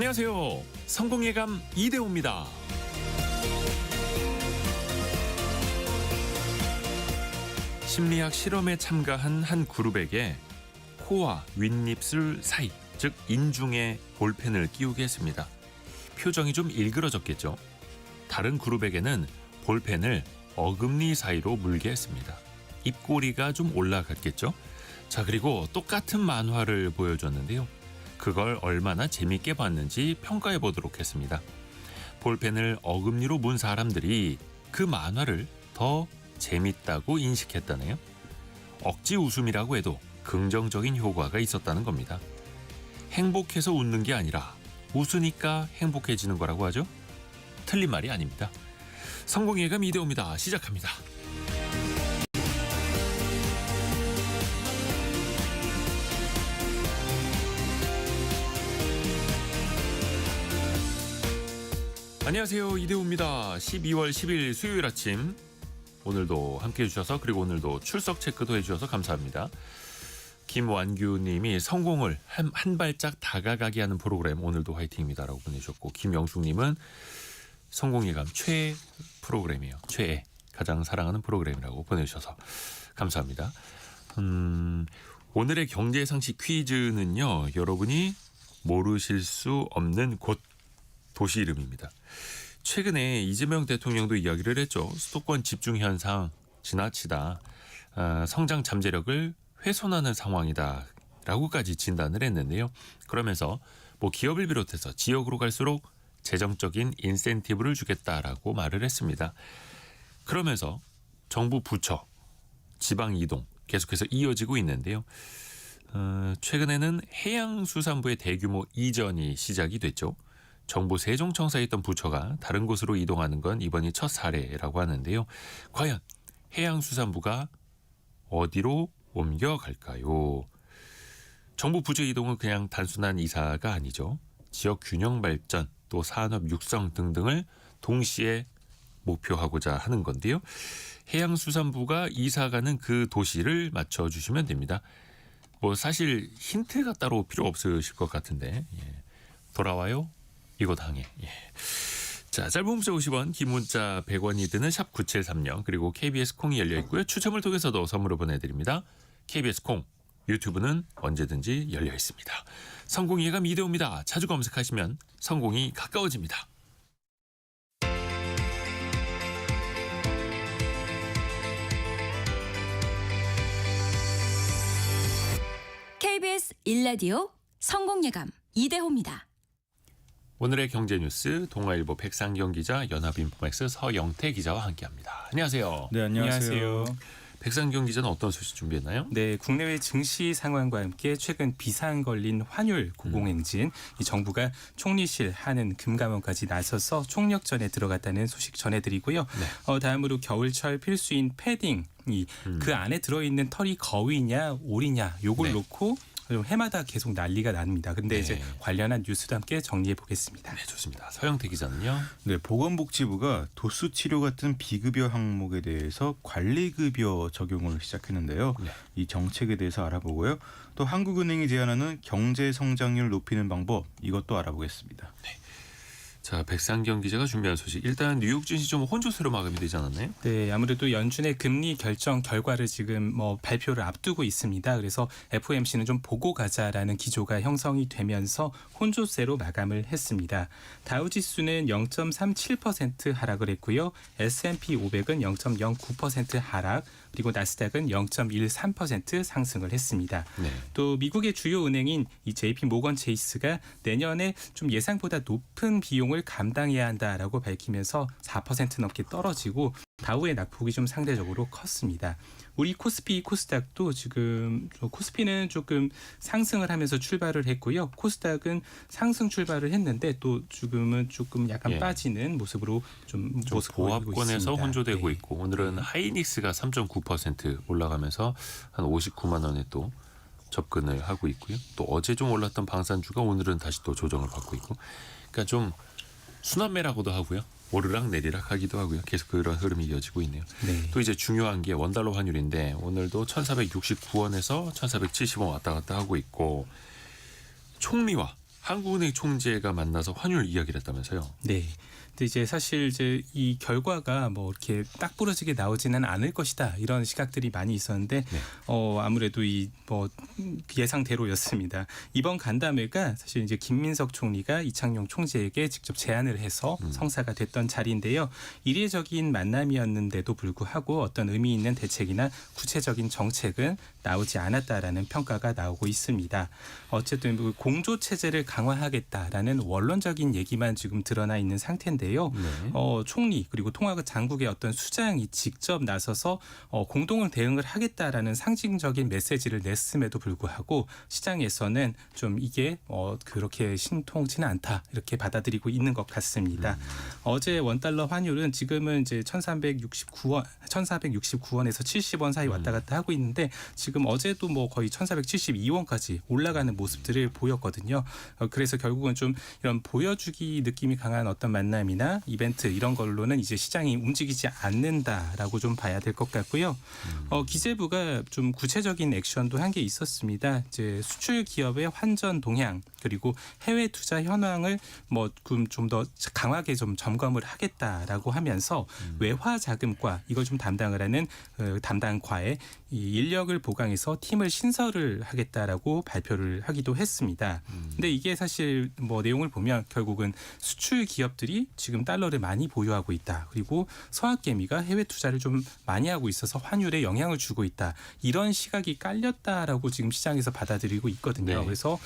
안녕하세요. 성공예감 이대호입니다. 심리학 실험에 참가한 한 그룹에게 코와 윗입술 사이, 즉 인중에 볼펜을 끼우게 했습니다. 표정이 좀 일그러졌겠죠. 다른 그룹에게는 볼펜을 어금니 사이로 물게 했습니다. 입꼬리가 좀 올라갔겠죠. 자, 그리고 똑같은 만화를 보여줬는데요. 그걸 얼마나 재밌게 봤는지 평가해 보도록 했습니다. 볼펜을 어금니로 문 사람들이 그 만화를 더 재밌다고 인식했다네요. 억지 웃음이라고 해도 긍정적인 효과가 있었다는 겁니다. 행복해서 웃는 게 아니라 웃으니까 행복해지는 거라고 하죠? 틀린 말이 아닙니다. 성공예감 이대호입니다. 시작합니다. 안녕하세요. 이대호입니다. 12월 10일 수요일 아침 오늘도 함께해 주셔서 그리고 오늘도 출석 체크도 해주셔서 감사합니다. 김완규님이 성공을 한 발짝 다가가게 하는 프로그램 오늘도 화이팅입니다라고 보내주셨고, 김영숙님은 성공예감 최애 프로그램이에요. 최애, 가장 사랑하는 프로그램이라고 보내주셔서 감사합니다. 오늘의 경제상식 퀴즈는요, 여러분이 모르실 수 없는 곳, 도시 이름입니다. 최근에 이재명 대통령도 이야기를 했죠. 수도권 집중 현상 지나치다, 성장 잠재력을 훼손하는 상황이다 라고까지 진단을 했는데요. 그러면서 기업을 비롯해서 지역으로 갈수록 재정적인 인센티브를 주겠다라고 말을 했습니다. 그러면서 정부 부처 지방 이동 계속해서 이어지고 있는데요. 최근에는 해양수산부의 대규모 이전이 시작이 됐죠. 정부 세종청사에 있던 부처가 다른 곳으로 이동하는 건 이번이 첫 사례라고 하는데요. 과연 해양수산부가 어디로 옮겨갈까요? 정부 부처 이동은 그냥 단순한 이사가 아니죠. 지역 균형 발전, 또 산업 육성 등등을 동시에 목표하고자 하는 건데요. 해양수산부가 이사가는 그 도시를 맞춰주시면 됩니다. 사실 힌트가 따로 필요 없으실 것 같은데, 돌아와요? 이곳 항해. 자, 짧은 문자 50원, 긴 문자 100원이 드는 샵 9730, 그리고 KBS 콩이 열려 있고요. 추첨을 통해서도 선물을 보내드립니다. KBS 콩, 유튜브는 언제든지 열려 있습니다. 성공예감 이대호입니다. 자주 검색하시면 성공이 가까워집니다. KBS 1라디오 성공예감 이대호입니다. 오늘의 경제뉴스 동아일보 백상경 기자, 연합인포맥스 서영태 기자와 함께합니다. 안녕하세요. 네, 안녕하세요. 백상경 기자는 어떤 소식 준비했나요? 네, 국내외 증시 상황과 함께 최근 비상 걸린 환율 고공행진, 이 정부가 총리실 하는 금감원까지 나서서 총력전에 들어갔다는 소식 전해드리고요. 네. 다음으로 겨울철 필수인 패딩, 그 안에 들어있는 털이 거위냐 오리냐 요걸 네. 놓고 해마다 계속 난리가 납니다. 근데 네. 이제 관련한 뉴스도 함께 정리해 보겠습니다. 네, 좋습니다. 서영태 기자는요? 네, 보건복지부가 도수 치료 같은 비급여 항목에 대해서 관리급여 적용을 시작했는데요. 네. 이 정책에 대해서 알아보고요. 또 한국은행이 제안하는 경제 성장률 높이는 방법, 이것도 알아보겠습니다. 네. 자, 백상경 기자가 준비한 소식. 일단 뉴욕 증시 좀 혼조세로 마감이 되지 않았나요? 네, 아무래도 연준의 금리 결정 결과를 지금 발표를 앞두고 있습니다. 그래서 FOMC는 좀 보고 가자라는 기조가 형성이 되면서 혼조세로 마감을 했습니다. 다우지수는 0.37% 하락을 했고요. S&P 500은 0.09% 하락, 그리고 나스닥은 0.13% 상승을 했습니다. 네. 또 미국의 주요 은행인 이 JP 모건 체이스가 내년에 좀 예상보다 높은 비용을 감당해야 한다라고 밝히면서 4% 넘게 떨어지고 다우의 낙폭이 좀 상대적으로 컸습니다. 우리 코스피, 코스닥도 지금 코스피는 조금 상승을 하면서 출발을 했고요. 코스닥은 상승 출발을 했는데 또 지금은 조금 약간 빠지는 모습으로 좀 모습 보이고 보합권에서 있습니다. 혼조되고 네. 있고, 오늘은 하이닉스가 3.9% 올라가면서 한 59만 원에 또 접근을 하고 있고요. 또 어제 좀 올랐던 방산주가 오늘은 다시 또 조정을 받고 있고, 그러니까 좀 순환매라고도 하고요. 오르락 내리락 하기도 하고요. 계속 그런 흐름이 이어지고 있네요. 네. 또 이제 중요한 게 원달러 환율인데 오늘도 1,469원에서 1,470원 왔다 갔다 하고 있고, 총리와 한국은행 총재가 만나서 환율 이야기를 했다면서요. 네. 근데 이제 사실 이제 이 결과가 뭐 이렇게 딱 부러지게 나오지는 않을 것이다 이런 시각들이 많이 있었는데 네. 아무래도 이 뭐 예상대로였습니다. 이번 간담회가 사실 이제 김민석 총리가 이창용 총재에게 직접 제안을 해서 성사가 됐던 자리인데요. 이례적인 만남이었는데도 불구하고 어떤 의미 있는 대책이나 구체적인 정책은 나오지 않았다라는 평가가 나오고 있습니다. 어쨌든 공조 체제를 강화하겠다라는 원론적인 얘기만 지금 드러나 있는 상태인데요. 네. 총리 그리고 통화장국의 어떤 수장이 직접 나서서 공동을 대응을 하겠다라는 상징적인 메시지를 냈음에도 불구하고 시장에서는 좀 이게 그렇게 신통치는 않다 이렇게 받아들이고 있는 것 같습니다. 어제 원달러 환율은 지금은 이제 1,469원에서 70원 사이 왔다 갔다 하고 있는데 지금 어제도 뭐 거의 1,472원까지 올라가는 모습들을 보였거든요. 그래서 결국은 좀 이런 보여주기 느낌이 강한 어떤 만남이나 이벤트 이런 걸로는 이제 시장이 움직이지 않는다라고 좀 봐야 될 것 같고요. 기재부가 좀 구체적인 액션도 한 게 있었습니다. 이제 수출 기업의 환전 동향 그리고 해외 투자 현황을 뭐 좀 더 강하게 좀 점검을 하겠다라고 하면서 외화 자금과 이걸 좀 담당을 하는 담당과에 이 인력을 보강해서 팀을 신설을 하겠다라고 발표를 하기도 했습니다. 근데 이게 사실 뭐 내용을 보면 결국은 수출 기업들이 지금 달러를 많이 보유하고 있다. 그리고 서학개미가 해외 투자를 좀 많이 하고 있어서 환율에 영향을 주고 있다. 이런 시각이 깔렸다라고 지금 시장에서 받아들이고 있거든요. 네. 그래서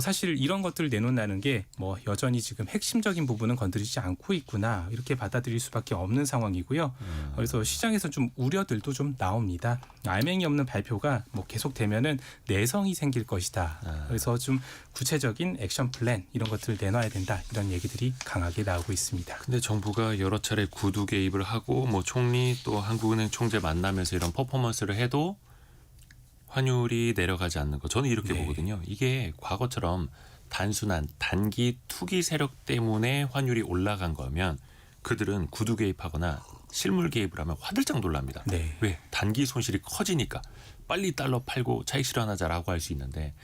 사실 이런 것들을 내놓는다는 게 뭐 여전히 지금 핵심적인 부분은 건드리지 않고 있구나 이렇게 받아들일 수밖에 없는 상황이고요. 그래서 시장에서 좀 우려들도 좀 나옵니다. 알맹이 없는 발표가 뭐 계속되면은 내성이 생길 것이다. 그래서 좀 구체적인 액션 플랜 이런 것들을 내놔야 된다 이런 얘기들이 강하게 나오고 있습니다. 근데 정부가 여러 차례 구두 개입을 하고 뭐 총리 또 한국은행 총재 만나면서 이런 퍼포먼스를 해도 환율이 내려가지 않는 거 저는 이렇게 네. 보거든요. 이게 과거처럼 단순한 단기 투기 세력 때문에 환율이 올라간 거면 그들은 구두 개입하거나 실물 개입을 하면 화들짝 놀랍니다. 네. 왜? 단기 손실이 커지니까 빨리 달러 팔고 차익 실현하자라고 할 수 있는데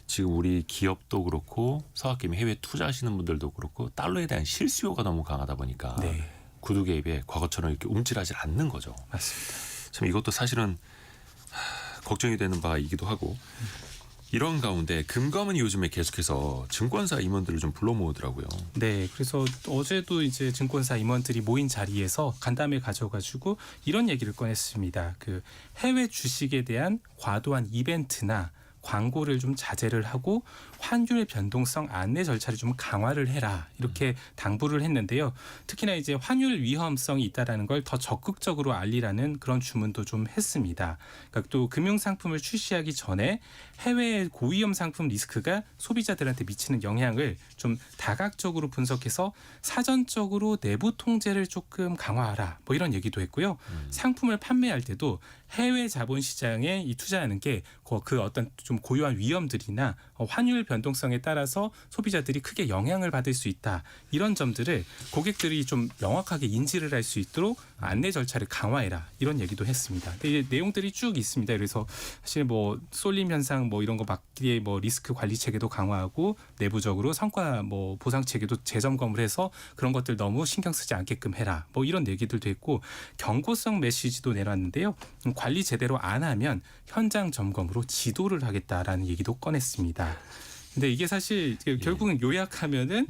지금 우리 기업도 그렇고 서학개미 해외 투자하시는 분들도 그렇고 달러에 대한 실수요가 너무 강하다 보니까 네. 구두 개입에 과거처럼 이렇게 움찔하지 않는 거죠. 맞습니다. 참 이것도 사실은 걱정이 되는 바이기도 하고 이런 가운데 금감원이 요즘에 계속해서 증권사 임원들을 좀 불러 모으더라고요. 네, 그래서 어제도 이제 증권사 임원들이 모인 자리에서 간담회 가져가지고 이런 얘기를 꺼냈습니다. 그 해외 주식에 대한 과도한 이벤트나 광고를 좀 자제를 하고 환율의 변동성 안내 절차를 좀 강화를 해라 이렇게 당부를 했는데요. 특히나 이제 환율 위험성이 있다라는 걸 더 적극적으로 알리라는 그런 주문도 좀 했습니다. 그러니까 또 금융 상품을 출시하기 전에 해외 고위험 상품 리스크가 소비자들한테 미치는 영향을 좀 다각적으로 분석해서 사전적으로 내부 통제를 조금 강화하라 뭐 이런 얘기도 했고요. 상품을 판매할 때도 해외 자본시장에 이 투자하는 게 그 어떤 좀 고유한 위험들이나 환율 변동성에 따라서 소비자들이 크게 영향을 받을 수 있다. 이런 점들을 고객들이 좀 명확하게 인지를 할 수 있도록 안내 절차를 강화해라. 이런 얘기도 했습니다. 근데 이제 내용들이 쭉 있습니다. 그래서 사실 뭐 쏠림 현상 뭐 이런 거 막기에 뭐 리스크 관리 체계도 강화하고 내부적으로 성과 뭐 보상 체계도 재점검을 해서 그런 것들 너무 신경 쓰지 않게끔 해라. 뭐 이런 얘기들도 했고 경고성 메시지도 내놨는데요. 관리 제대로 안 하면 현장 점검으로 지도를 하겠다라는 얘기도 꺼냈습니다. 근데 이게 사실 결국은 요약하면은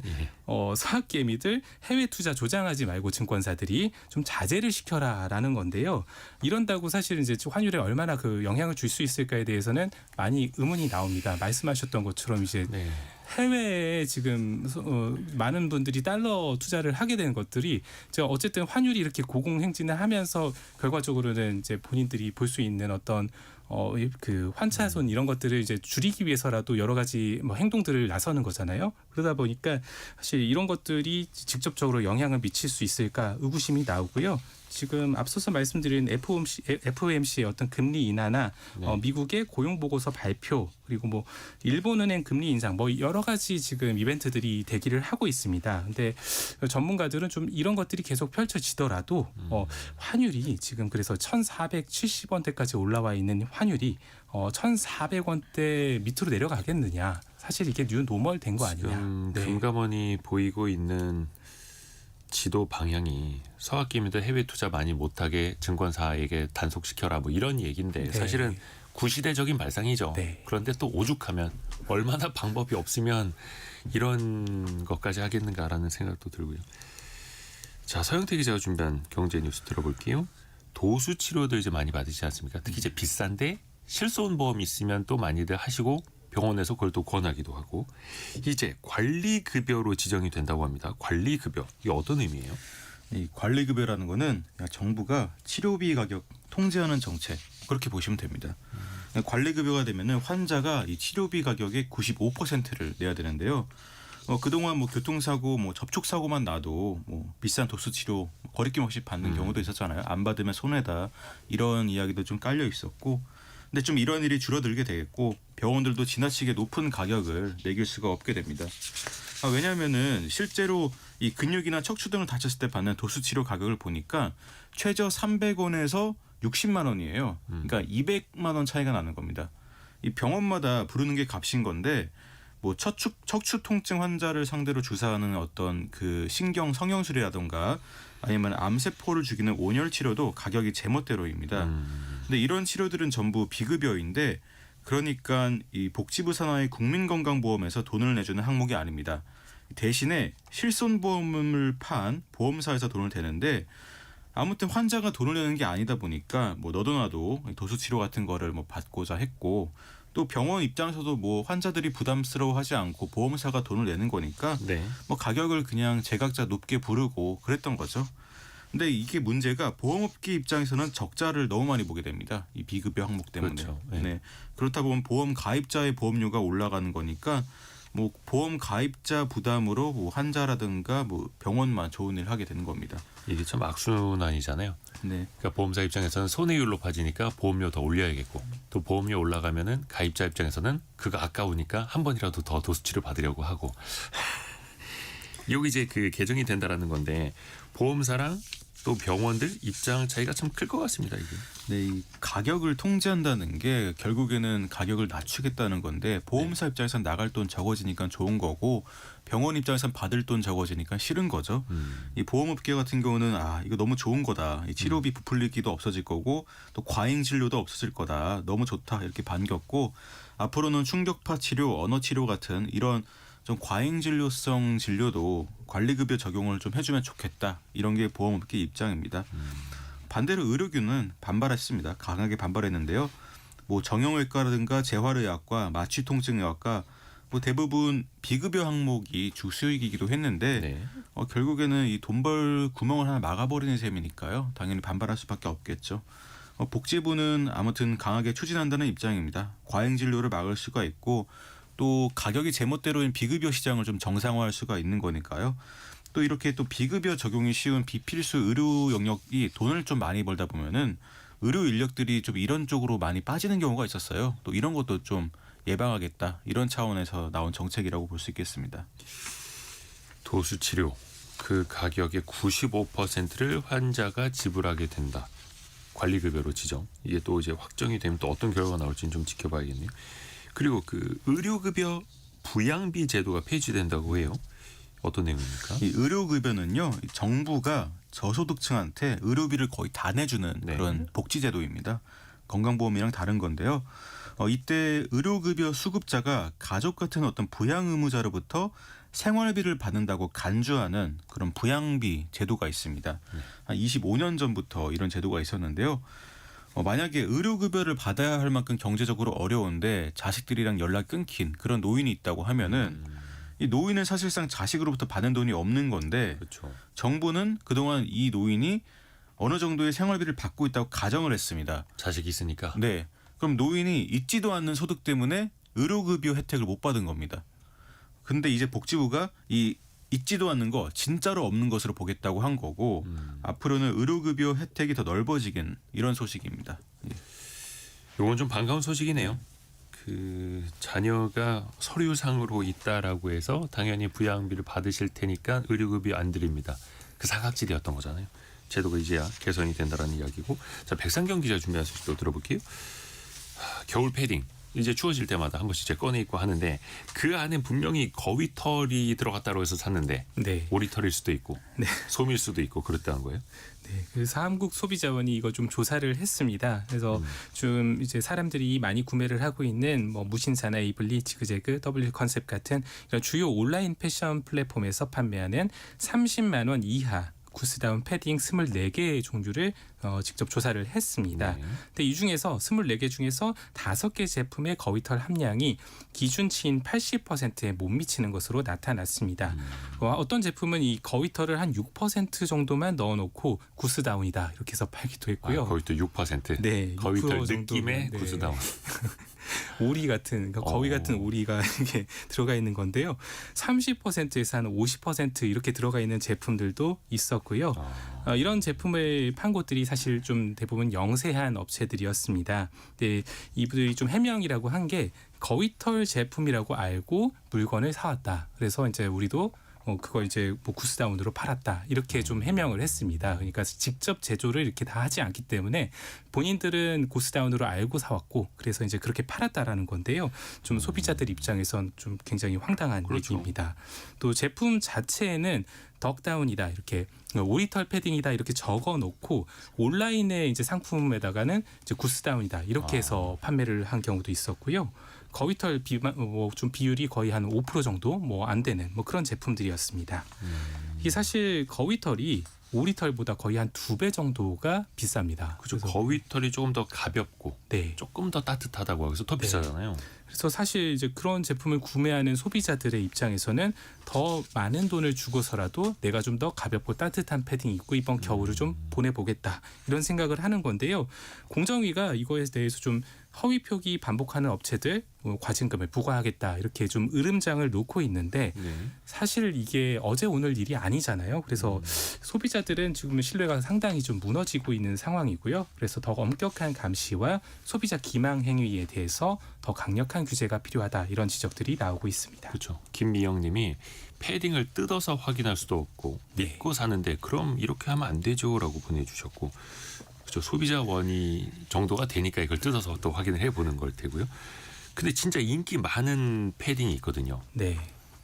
서학개미들 해외 투자 조장하지 말고 증권사들이 좀 자제를 시켜라라는 건데요. 이런다고 사실 이제 환율에 얼마나 그 영향을 줄 수 있을까에 대해서는 많이 의문이 나옵니다. 말씀하셨던 것처럼 이제 네. 해외에 지금 많은 분들이 달러 투자를 하게 되는 것들이 어쨌든 환율이 이렇게 고공행진을 하면서 결과적으로는 이제 본인들이 볼 수 있는 어떤 그 환차손 이런 것들을 이제 줄이기 위해서라도 여러 가지 뭐 행동들을 나서는 거잖아요. 그러다 보니까 사실 이런 것들이 직접적으로 영향을 미칠 수 있을까 의구심이 나오고요. 지금 앞서서 말씀드린 FOMC의 어떤 금리 인하나 네. 미국의 고용 보고서 발표 그리고 뭐 일본은행 금리 인상 뭐 여러 가지 지금 이벤트들이 대기를 하고 있습니다. 근데 전문가들은 좀 이런 것들이 계속 펼쳐지더라도 환율이 지금 그래서 1,470원대까지 올라와 있는 환율이 1,400원대 밑으로 내려가겠느냐. 사실 이게 뉴 노멀 된 거 아니냐. 지금 네. 금감원이 보이고 있는 지도 방향이 서학기임들 해외 투자 많이 못하게 증권사에게 단속시켜라 뭐 이런 얘기인데 네. 사실은 구시대적인 발상이죠. 네. 그런데 또 오죽하면 얼마나 방법이 없으면 이런 것까지 하겠는가라는 생각도 들고요. 자, 서영태 기자가 준비한 경제 뉴스 들어볼게요. 도수 치료도 이제 많이 받으시지 않습니까? 특히 이제 비싼데 실손 보험 있으면 또 많이들 하시고 병원에서 그걸 또 권하기도 하고 이제 관리급여로 지정이 된다고 합니다. 관리급여 이게 어떤 의미예요? 이 관리급여라는 거는 그냥 정부가 치료비 가격 통제하는 정책 그렇게 보시면 됩니다. 관리급여가 되면은 환자가 이 치료비 가격의 95%를 내야 되는데요. 그동안 뭐 교통사고, 뭐 접촉사고만 나도 뭐 비싼 도수치료 거리낌 없이 받는 경우도 있었잖아요. 안 받으면 손해다 이런 이야기도 좀 깔려 있었고, 근데 좀 이런 일이 줄어들게 되겠고 병원들도 지나치게 높은 가격을 매길 수가 없게 됩니다. 왜냐하면은 실제로 이 근육이나 척추 등을 다쳤을 때 받는 도수치료 가격을 보니까 최저 300원에서 60만 원이에요. 그러니까 200만 원 차이가 나는 겁니다. 이 병원마다 부르는 게 값인 건데 뭐 척추 통증 환자를 상대로 주사하는 어떤 그 신경 성형술이라든가 아니면 암세포를 죽이는 온열 치료도 가격이 제멋대로입니다. 근데 이런 치료들은 전부 비급여인데 그러니까 이 복지부 산하의 국민건강보험에서 돈을 내주는 항목이 아닙니다. 대신에 실손보험을 판 보험사에서 돈을 대는데 아무튼 환자가 돈을 내는 게 아니다 보니까 뭐 너도 나도 도수치료 같은 거를 뭐 받고자 했고 또 병원 입장에서도 뭐 환자들이 부담스러워하지 않고 보험사가 돈을 내는 거니까 네. 뭐 가격을 그냥 제각자 높게 부르고 그랬던 거죠. 근데 이게 문제가 보험업계 입장에서는 적자를 너무 많이 보게 됩니다. 이 비급여 항목 때문에. 그렇죠. 네. 네. 그렇다 보면 보험 가입자의 보험료가 올라가는 거니까 뭐 보험 가입자 부담으로 뭐 환자라든가 뭐 병원만 좋은 일 하게 되는 겁니다. 이게 참 악순환이잖아요. 네. 그러니까 보험사 입장에서는 손해율 높아지니까 보험료 더 올려야겠고 또 보험료 올라가면은 가입자 입장에서는 그거 아까우니까 한 번이라도 더 도수치료 받으려고 하고 여기 이제 그 개정이 된다라는 건데 보험사랑 또 병원들 입장 차이가 참 클 것 같습니다. 이게. 네, 이 가격을 통제한다는 게 결국에는 가격을 낮추겠다는 건데 보험사 입장에선 나갈 돈 적어지니까 좋은 거고 병원 입장에선 받을 돈 적어지니까 싫은 거죠. 이 보험업계 같은 경우는 이거 너무 좋은 거다. 이 치료비 부풀리기도 없어질 거고 또 과잉 진료도 없어질 거다. 너무 좋다 이렇게 반겼고 앞으로는 충격파 치료, 언어 치료 같은 이런 좀 과잉 진료성 진료도 관리급여 적용을 좀 해주면 좋겠다. 이런 게 보험업계 입장입니다. 반대로 의료계는 반발했습니다. 강하게 반발했는데요. 뭐 정형외과라든가 재활의학과, 마취통증의학과 뭐 대부분 비급여 항목이 주 수익이기도 했는데 네. 결국에는 이 돈 벌 구멍을 하나 막아버리는 셈이니까요. 당연히 반발할 수밖에 없겠죠. 복지부는 아무튼 강하게 추진한다는 입장입니다. 과잉 진료를 막을 수가 있고 또 가격이 제멋대로인 비급여 시장을 좀 정상화할 수가 있는 거니까요. 또 이렇게 또 비급여 적용이 쉬운 비필수 의료 영역이 돈을 좀 많이 벌다 보면은 의료 인력들이 좀 이런 쪽으로 많이 빠지는 경우가 있었어요. 또 이런 것도 좀 예방하겠다. 이런 차원에서 나온 정책이라고 볼 수 있겠습니다. 도수치료 그 가격의 95%를 환자가 지불하게 된다. 관리급여로 지정. 이게 또 이제 확정이 되면 또 어떤 결과가 나올지는 좀 지켜봐야겠네요. 그리고 그 의료급여 부양비 제도가 폐지된다고 해요. 어떤 내용입니까? 이 의료급여는요. 정부가 저소득층한테 의료비를 거의 다 내주는 네. 그런 복지제도입니다. 건강보험이랑 다른 건데요. 이때 의료급여 수급자가 가족 같은 어떤 부양 의무자로부터 생활비를 받는다고 간주하는 그런 부양비 제도가 있습니다. 한 25년 전부터 이런 제도가 있었는데요. 만약에 의료급여를 받아야 할 만큼 경제적으로 어려운데 자식들이랑 연락 끊긴 그런 노인이 있다고 하면은 이 노인은 사실상 자식으로부터 받는 돈이 없는 건데 그렇죠. 정부는 그동안 이 노인이 어느 정도의 생활비를 받고 있다고 가정을 했습니다. 자식이 있으니까. 네. 그럼 노인이 있지도 않는 소득 때문에 의료급여 혜택을 못 받은 겁니다. 근데 이제 복지부가 이 있지도 않는 거 진짜로 없는 것으로 보겠다고 한 거고 앞으로는 의료급여 혜택이 더 넓어지긴 이런 소식입니다. 이건 좀 반가운 소식이네요. 그 자녀가 서류상으로 있다라고 해서 당연히 부양비를 받으실 테니까 의료급여 안 드립니다. 그 사각지대였던 거잖아요. 제도가 이제야 개선이 된다라는 이야기고. 자, 백상경 기자 준비한 소식도 들어볼게요. 겨울 패딩 이제 추워질 때마다 한 번씩 꺼내 입고 하는데 그 안에 분명히 거위털이 들어갔다고 해서 샀는데 네. 오리털일 수도 있고 네. 솜일 수도 있고 그렇다는 거예요. 네, 그래서 한국소비자원이 이거 좀 조사를 했습니다. 그래서 좀 이제 사람들이 많이 구매를 하고 있는 뭐 무신사나 에이블리, 지그재그, W 컨셉 같은 이런 주요 온라인 패션 플랫폼에서 판매하는 30만 원 이하 구스다운 패딩 24개 종류를 직접 조사를 했습니다. 네. 근데 이 중에서 24개 중에서 5개 제품의 거위털 함량이 기준치인 80%에 못 미치는 것으로 나타났습니다. 어떤 제품은 이 거위털을 한 6% 정도만 넣어놓고 구스다운이다 이렇게 해서 팔기도 했고요. 거의 또 6%. 네, 거위털 6% 느낌의 네. 구스다운. 오리 같은 그러니까 거위 같은 오리가 이렇게 들어가 있는 건데요. 30%에서 한 50% 이렇게 들어가 있는 제품들도 있었고요. 이런 제품을 판 곳들이 사실 좀 대부분 영세한 업체들이었습니다. 근데 이분들이 좀 해명이라고 한 게 거위털 제품이라고 알고 물건을 사왔다. 그래서 이제 우리도 그걸 이제 뭐 구스다운으로 팔았다 이렇게 좀 해명을 했습니다. 그러니까 직접 제조를 이렇게 다 하지 않기 때문에 본인들은 구스다운으로 알고 사왔고 그래서 이제 그렇게 팔았다라는 건데요. 좀 소비자들 입장에선 좀 굉장히 황당한 그렇죠. 얘기입니다. 또 제품 자체에는 덕다운이다 이렇게 오리털 패딩이다 이렇게 적어놓고 온라인의 이제 상품에다가는 이제 구스다운이다 이렇게 해서 판매를 한 경우도 있었고요. 거위털 좀 비율이 거의 한 5% 정도 뭐 안 되는 뭐 그런 제품들이었습니다. 이게 사실 거위털이 오리털보다 거의 한 2배 정도가 비쌉니다. 그죠. 그래서 거위털이 조금 더 가볍고 네. 조금 더 따뜻하다고 해서 더 네. 비싸잖아요. 그래서 사실 이제 그런 제품을 구매하는 소비자들의 입장에서는 더 많은 돈을 주고서라도 내가 좀 더 가볍고 따뜻한 패딩 입고 이번 겨울을 좀 보내보겠다 이런 생각을 하는 건데요. 공정위가 이거에 대해서 좀 허위 표기 반복하는 업체들 과징금을 부과하겠다 이렇게 좀 으름장을 놓고 있는데 네. 사실 이게 어제 오늘 일이 아니잖아요. 그래서 소비자들은 지금 신뢰가 상당히 좀 무너지고 있는 상황이고요. 그래서 더 엄격한 감시와 소비자 기망 행위에 대해서 더 강력한 규제가 필요하다 이런 지적들이 나오고 있습니다. 그렇죠. 김미영님이 패딩을 뜯어서 확인할 수도 없고 네. 믿고 사는데 그럼 이렇게 하면 안 되죠라고 보내주셨고, 그렇죠. 소비자 원의 정도가 되니까 이걸 뜯어서 또 확인을 해보는 걸 테고요. 근데 진짜 인기 많은 패딩이 있거든요. 네.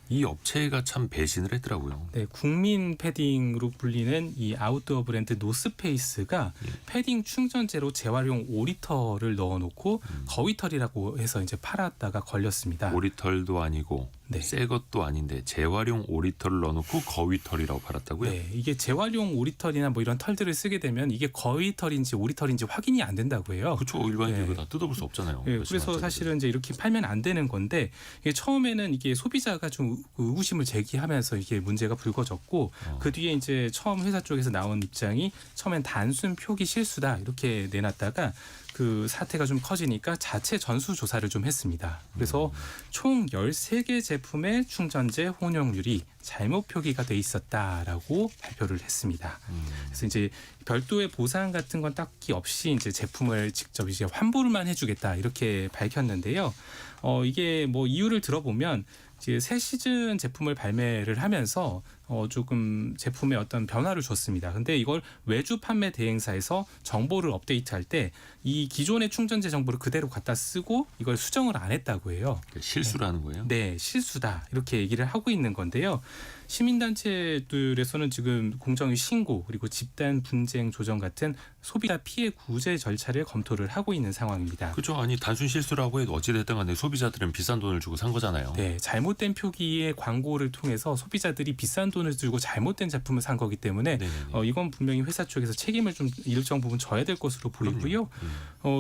이 업체가 참 배신을 했더라고요. 네, 국민 패딩으로 불리는 이 아웃도어 브랜드 노스페이스가 패딩 충전재로 재활용 오리털을 넣어놓고 거위털이라고 해서 이제 팔았다가 걸렸습니다. 오리털도 아니고 네. 새 것도 아닌데 재활용 오리털을 넣어놓고 거위털이라고 팔았다고요? 네, 이게 재활용 오리털이나 뭐 이런 털들을 쓰게 되면 이게 거위털인지 오리털인지 확인이 안 된다고 해요. 그렇죠. 일반인들도 네. 다 뜯어볼 수 없잖아요. 네, 그래서 사실은 이제 이렇게 팔면 안 되는 건데 이게 처음에는 이게 소비자가 좀 의구심을 제기하면서 이게 문제가 불거졌고 그 뒤에 이제 처음 회사 쪽에서 나온 입장이 처음엔 단순 표기 실수다 이렇게 내놨다가 그 사태가 좀 커지니까 자체 전수 조사를 좀 했습니다. 그래서 총 13개 제품의 충전재 혼용률이 잘못 표기가 돼 있었다라고 발표를 했습니다. 그래서 이제 별도의 보상 같은 건 딱히 없이 이제 제품을 직접 이제 환불만 해주겠다 이렇게 밝혔는데요. 이게 뭐 이유를 들어보면 이제 새 시즌 제품을 발매를 하면서 조금 제품에 어떤 변화를 줬습니다. 근데 이걸 외주 판매 대행사에서 정보를 업데이트할 때 이 기존의 충전재 정보를 그대로 갖다 쓰고 이걸 수정을 안 했다고 해요. 실수라는 거예요? 네, 실수다 이렇게 얘기를 하고 있는 건데요. 시민단체들에서는 지금 공정위 신고 그리고 집단 분쟁 조정 같은 소비자 피해 구제 절차를 검토를 하고 있는 상황입니다. 그렇죠. 아니 단순 실수라고 해도 어찌됐든 간에 소비자들은 비싼 돈을 주고 산 거잖아요. 네, 잘못된 표기의 광고를 통해서 소비자들이 비싼 돈을 주고 잘못된 제품을 산 거기 때문에 이건 분명히 회사 쪽에서 책임을 좀 일정 부분 져야 될 것으로 보이고요.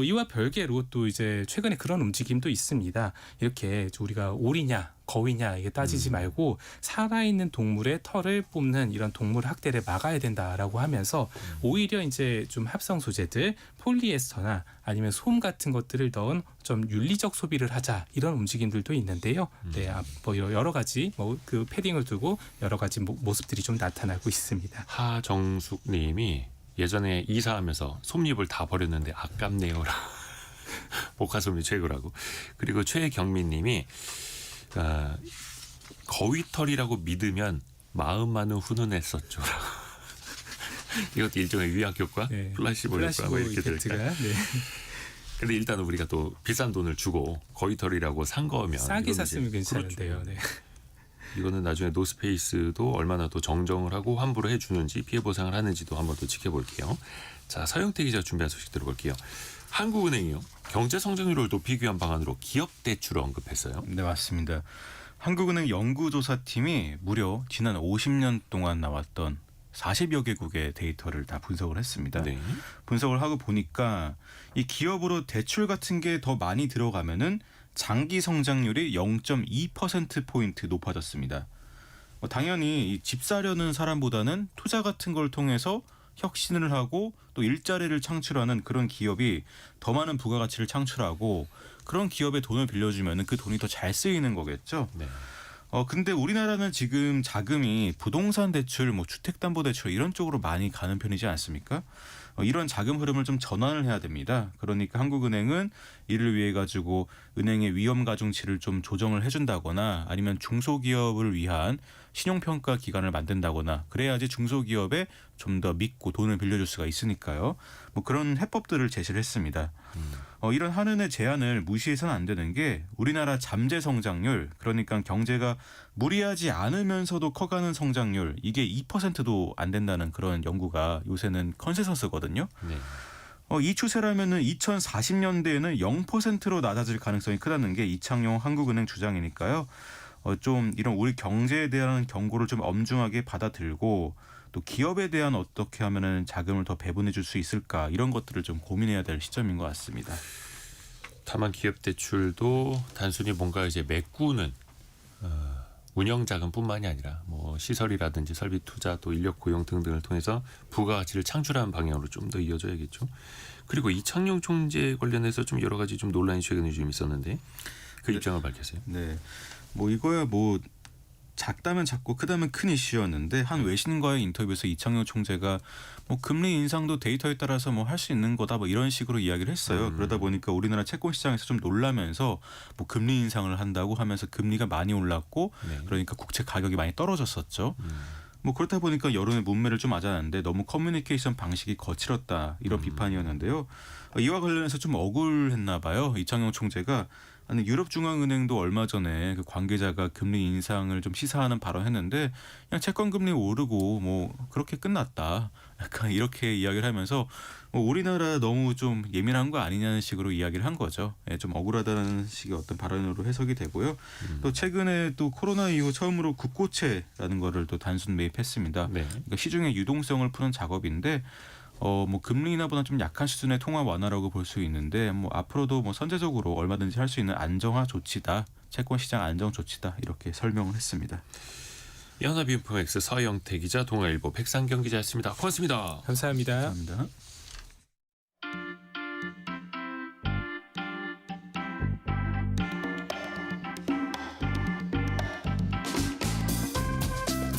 이와 별개로 또 이제 최근에 그런 움직임도 있습니다. 이렇게 우리가 오리냐 거위냐 이게 따지지 말고 살아있는 동물의 털을 뽑는 이런 동물 학대를 막아야 된다라고 하면서 오히려 이제 좀 합성 소재들 폴리에스터나 아니면 솜 같은 것들을 넣은 좀 윤리적 소비를 하자 이런 움직임들도 있는데요. 네, 뭐 여러 가지 뭐 그 패딩을 두고 여러 가지 모습들이 좀 나타나고 있습니다. 하정숙님이 예전에 이사하면서 솜잎을 다 버렸는데 아깝네요라. 복화솜이 최고라고. 그리고 최경민님이 거위털이라고 믿으면 마음만은 훈훈했었죠. 이것도 일종의 위약 효과, 네, 플라시보 효과 뭐 이렇게 이펙트가 될까요? 네. 근데 일단 우리가 또 비싼 돈을 주고 거위털이라고 산 거면 싸게 이거는 샀으면 이제 괜찮은데요. 그렇죠. 네. 이거는 나중에 노스페이스도 얼마나 또 정정을 하고 환불을 해주는지 피해 보상을 하는지도 한번 또 지켜볼게요. 자, 서영태 기자 준비한 소식 들어볼게요. 한국은행이요. 경제 성장률을 높이기 위한 방안으로 기업 대출을 언급했어요. 네, 맞습니다. 한국은행 연구조사팀이 무려 지난 50년 동안 나왔던 40여 개국의 데이터를 다 분석을 했습니다. 네. 분석을 하고 보니까 이 기업으로 대출 같은 게 더 많이 들어가면은 장기 성장률이 0.2%포인트 높아졌습니다. 당연히 이 집 사려는 사람보다는 투자 같은 걸 통해서 혁신을 하고 또 일자리를 창출하는 그런 기업이 더 많은 부가가치를 창출하고 그런 기업에 돈을 빌려주면 그 돈이 더 잘 쓰이는 거겠죠. 네. 근데 우리나라는 지금 자금이 부동산 대출, 뭐 주택담보대출 이런 쪽으로 많이 가는 편이지 않습니까? 이런 자금 흐름을 좀 전환을 해야 됩니다. 그러니까 한국은행은 이를 위해 가지고 은행의 위험 가중치를 좀 조정을 해준다거나 아니면 중소기업을 위한 신용평가 기관을 만든다거나 그래야지 중소기업에 좀 더 믿고 돈을 빌려줄 수가 있으니까요. 뭐 그런 해법들을 제시를 했습니다. 이런 한은의 제안을 무시해서는 안 되는 게 우리나라 잠재 성장률, 그러니까 경제가 무리하지 않으면서도 커가는 성장률, 이게 2%도 안 된다는 그런 연구가 요새는 컨센서스거든요. 네. 이 추세라면은 2040년대에는 0%로 낮아질 가능성이 크다는 게 이창용 한국은행 주장이니까요. 좀 이런 우리 경제에 대한 경고를 좀 엄중하게 받아들고 또 기업에 대한 어떻게 하면은 자금을 더 배분해 줄 수 있을까 이런 것들을 좀 고민해야 될 시점인 것 같습니다. 다만 기업 대출도 단순히 뭔가 이제 메꾸는 운영 자금뿐만이 아니라 뭐 시설이라든지 설비 투자 또 인력 고용 등등을 통해서 부가가치를 창출하는 방향으로 좀 더 이어져야겠죠. 그리고 이창용 총재 관련해서 좀 여러 가지 좀 논란이 최근에 좀 있었는데 그 입장을 밝혔어요. 네, 뭐 이거야 뭐 작다면 작고 크다면 큰 이슈였는데 한 외신과의 인터뷰에서 이창용 총재가 뭐 금리 인상도 데이터에 따라서 뭐 할 수 있는 거다 뭐 이런 식으로 이야기를 했어요. 그러다 보니까 우리나라 채권 시장에서 좀 놀라면서 뭐 금리 인상을 한다고 하면서 금리가 많이 올랐고 네. 그러니까 국채 가격이 많이 떨어졌었죠. 뭐 그렇다 보니까 여론의 문매를 좀 맞았는데 너무 커뮤니케이션 방식이 거칠었다 이런 비판이었는데요. 이와 관련해서 좀 억울했나 봐요. 이창용 총재가 아니 유럽중앙은행도 얼마 전에 그 관계자가 금리 인상을 좀 시사하는 발언했는데 그냥 채권 금리 오르고 뭐 그렇게 끝났다. 약간 이렇게 이야기를 하면서 뭐 우리나라 너무 좀 예민한 거 아니냐는 식으로 이야기를 한 거죠. 예, 좀 억울하다는 식의 어떤 발언으로 해석이 되고요. 또 최근에 또 코로나 이후 처음으로 국고채라는 거를 또 단순 매입했습니다. 네. 그러니까 시중의 유동성을 푸는 작업인데 뭐 금리 인하보다 좀 약한 수준의 통화 완화라고 볼 수 있는데 뭐 앞으로도 뭐 선제적으로 얼마든지 할 수 있는 안정화 조치다, 채권 시장 안정 조치다 이렇게 설명을 했습니다. 연합인포맥스 서영태 기자, 동아일보 백상경 기자였습니다. 고맙습니다. 감사합니다. 감사합니다.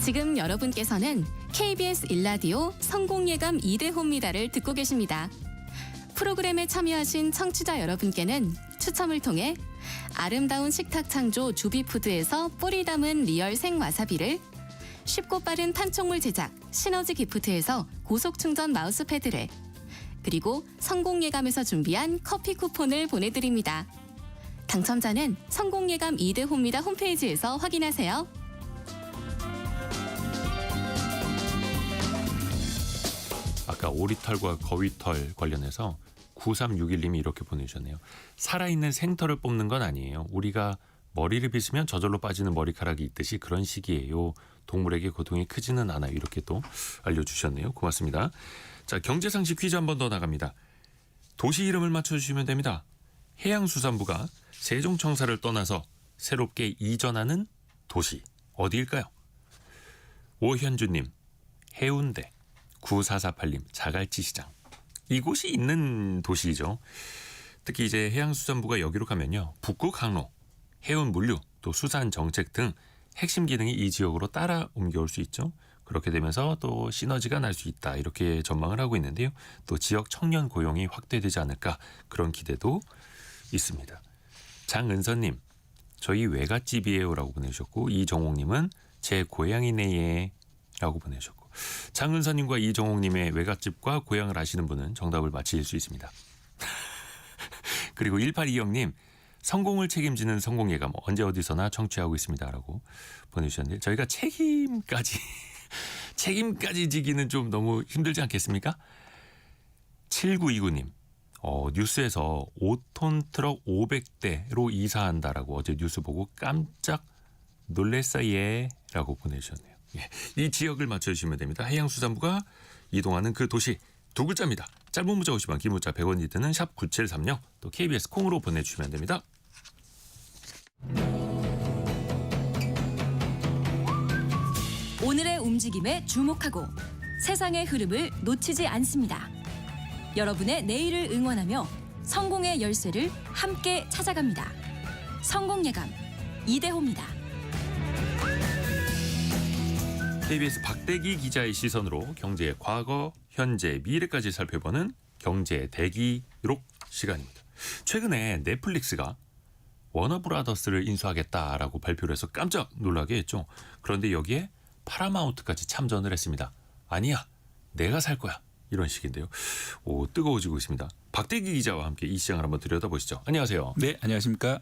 지금 여러분께서는 KBS 1라디오 성공예감 2대호입니다를 듣고 계십니다. 프로그램에 참여하신 청취자 여러분께는 추첨을 통해 아름다운 식탁 창조 주비푸드에서 뿌리 담은 리얼 생와사비를, 쉽고 빠른 판촉물 제작 시너지 기프트에서 고속충전 마우스패드를, 그리고 성공예감에서 준비한 커피 쿠폰을 보내드립니다. 당첨자는 성공예감 2대호입니다 홈페이지에서 확인하세요. 아까 오리털과 거위털 관련해서 9361님이 이렇게 보내주셨네요. 살아있는 생털을 뽑는 건 아니에요. 우리가 머리를 빗으면 저절로 빠지는 머리카락이 있듯이 그런 식이에요. 동물에게 고통이 크지는 않아요. 이렇게 또 알려주셨네요. 고맙습니다. 자, 경제상식 퀴즈 한 번 더 나갑니다. 도시 이름을 맞춰주시면 됩니다. 해양수산부가 세종청사를 떠나서 새롭게 이전하는 도시 어디일까요? 오현주님, 해운대. 9448님, 자갈치 시장. 이곳이 있는 도시이죠. 특히 이제 해양수산부가 여기로 가면요, 북극 항로, 해운 물류, 또 수산 정책 등 핵심 기능이 이 지역으로 따라 옮겨올 수 있죠. 그렇게 되면서 또 시너지가 날 수 있다, 이렇게 전망을 하고 있는데요. 또 지역 청년 고용이 확대되지 않을까, 그런 기대도 있습니다. 장은서님, 저희 외갓집이에요 라고 보내주셨고, 이정옥님은 제 고향이네예 라고 보내주셨고, 장은서님과 이정옥님의 외갓집과 고향을 아시는 분은 정답을 맞히실 수 있습니다. 그리고 1820님, 성공을 책임지는 성공예감 언제 어디서나 청취하고 있습니다 라고 보내주셨는데, 저희가 책임까지 지기는 좀 너무 힘들지 않겠습니까? 7929님, 뉴스에서 5톤 트럭 500대로 이사한다라고 어제 뉴스 보고 깜짝 놀랬어요 라고 보내주셨네요. 예, 이 지역을 맞춰주시면 됩니다. 해양수산부가 이동하는 그 도시 두 글자입니다. 짧은 문자 50원, 긴 문자 100원이 드는 샵 9730, 또 KBS 콩으로 보내주시면 됩니다. 오늘의 움직임에 주목하고 세상의 흐름을 놓치지 않습니다. 여러분의 내일을 응원하며 성공의 열쇠를 함께 찾아갑니다. 성공예감 이대호입니다. KBS 박대기 기자의 시선으로 경제의 과거, 현재, 미래까지 살펴보는 경제 대기록 시간입니다. 최근에 넷플릭스가 워너브라더스를 인수하겠다라고 발표를 해서 깜짝 놀라게 했죠. 그런데 여기에 파라마운트까지 참전을 했습니다. 아니야, 내가 살 거야. 이런 식인데요. 뜨거워지고 있습니다. 박대기 기자와 함께 이 시장을 한번 들여다보시죠. 안녕하세요. 네, 안녕하십니까.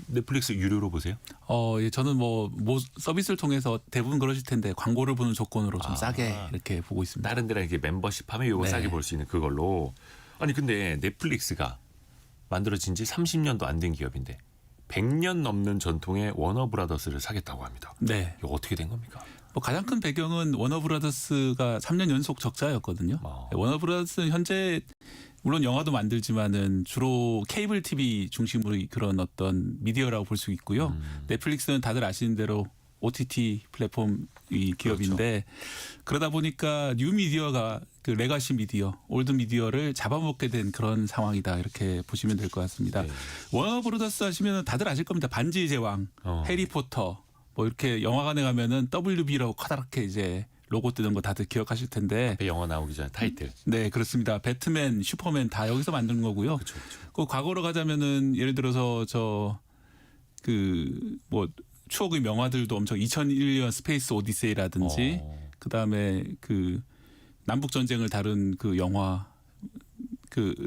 넷플릭스 유료로 보세요? 예, 저는 뭐 서비스를 통해서 대부분 그러실 텐데 광고를 보는 조건으로 좀 싸게 이렇게 보고 있습니다. 다른 데랑 이렇게 멤버십 하면 요거 네. 싸게 볼 수 있는 그걸로. 아니 근데 넷플릭스가 만들어진 지 30년도 안 된 기업인데 100년 넘는 전통의 워너브라더스를 사겠다고 합니다. 네. 이거 어떻게 된 겁니까? 뭐 가장 큰 배경은 워너브라더스가 3년 연속 적자였거든요. 워너브라더스는 현재 물론 영화도 만들지만은 주로 케이블 TV 중심으로 그런 어떤 미디어라고 볼 수 있고요. 넷플릭스는 다들 아시는 대로 OTT 플랫폼 이 기업인데 그러다 보니까 뉴 미디어가 그 레가시 미디어, 올드 미디어를 잡아먹게 된 그런 상황이다 이렇게 보시면 될 것 같습니다. 네. 워너브라더스 하시면 다들 아실 겁니다. 반지의 제왕, 해리포터 뭐 이렇게 영화관에 가면은 WB라고 커다랗게 이제 로고 뜨는 거 다들 기억하실 텐데. 앞에 영화 나오기 전에 타이틀. 네, 그렇습니다. 배트맨, 슈퍼맨 다 여기서 만든 거고요. 그렇죠. 그 과거로 가자면은 예를 들어서 뭐 추억의 명화들도 엄청 2001년 스페이스 오디세이라든지 그다음에 그 남북 전쟁을 다룬 그 영화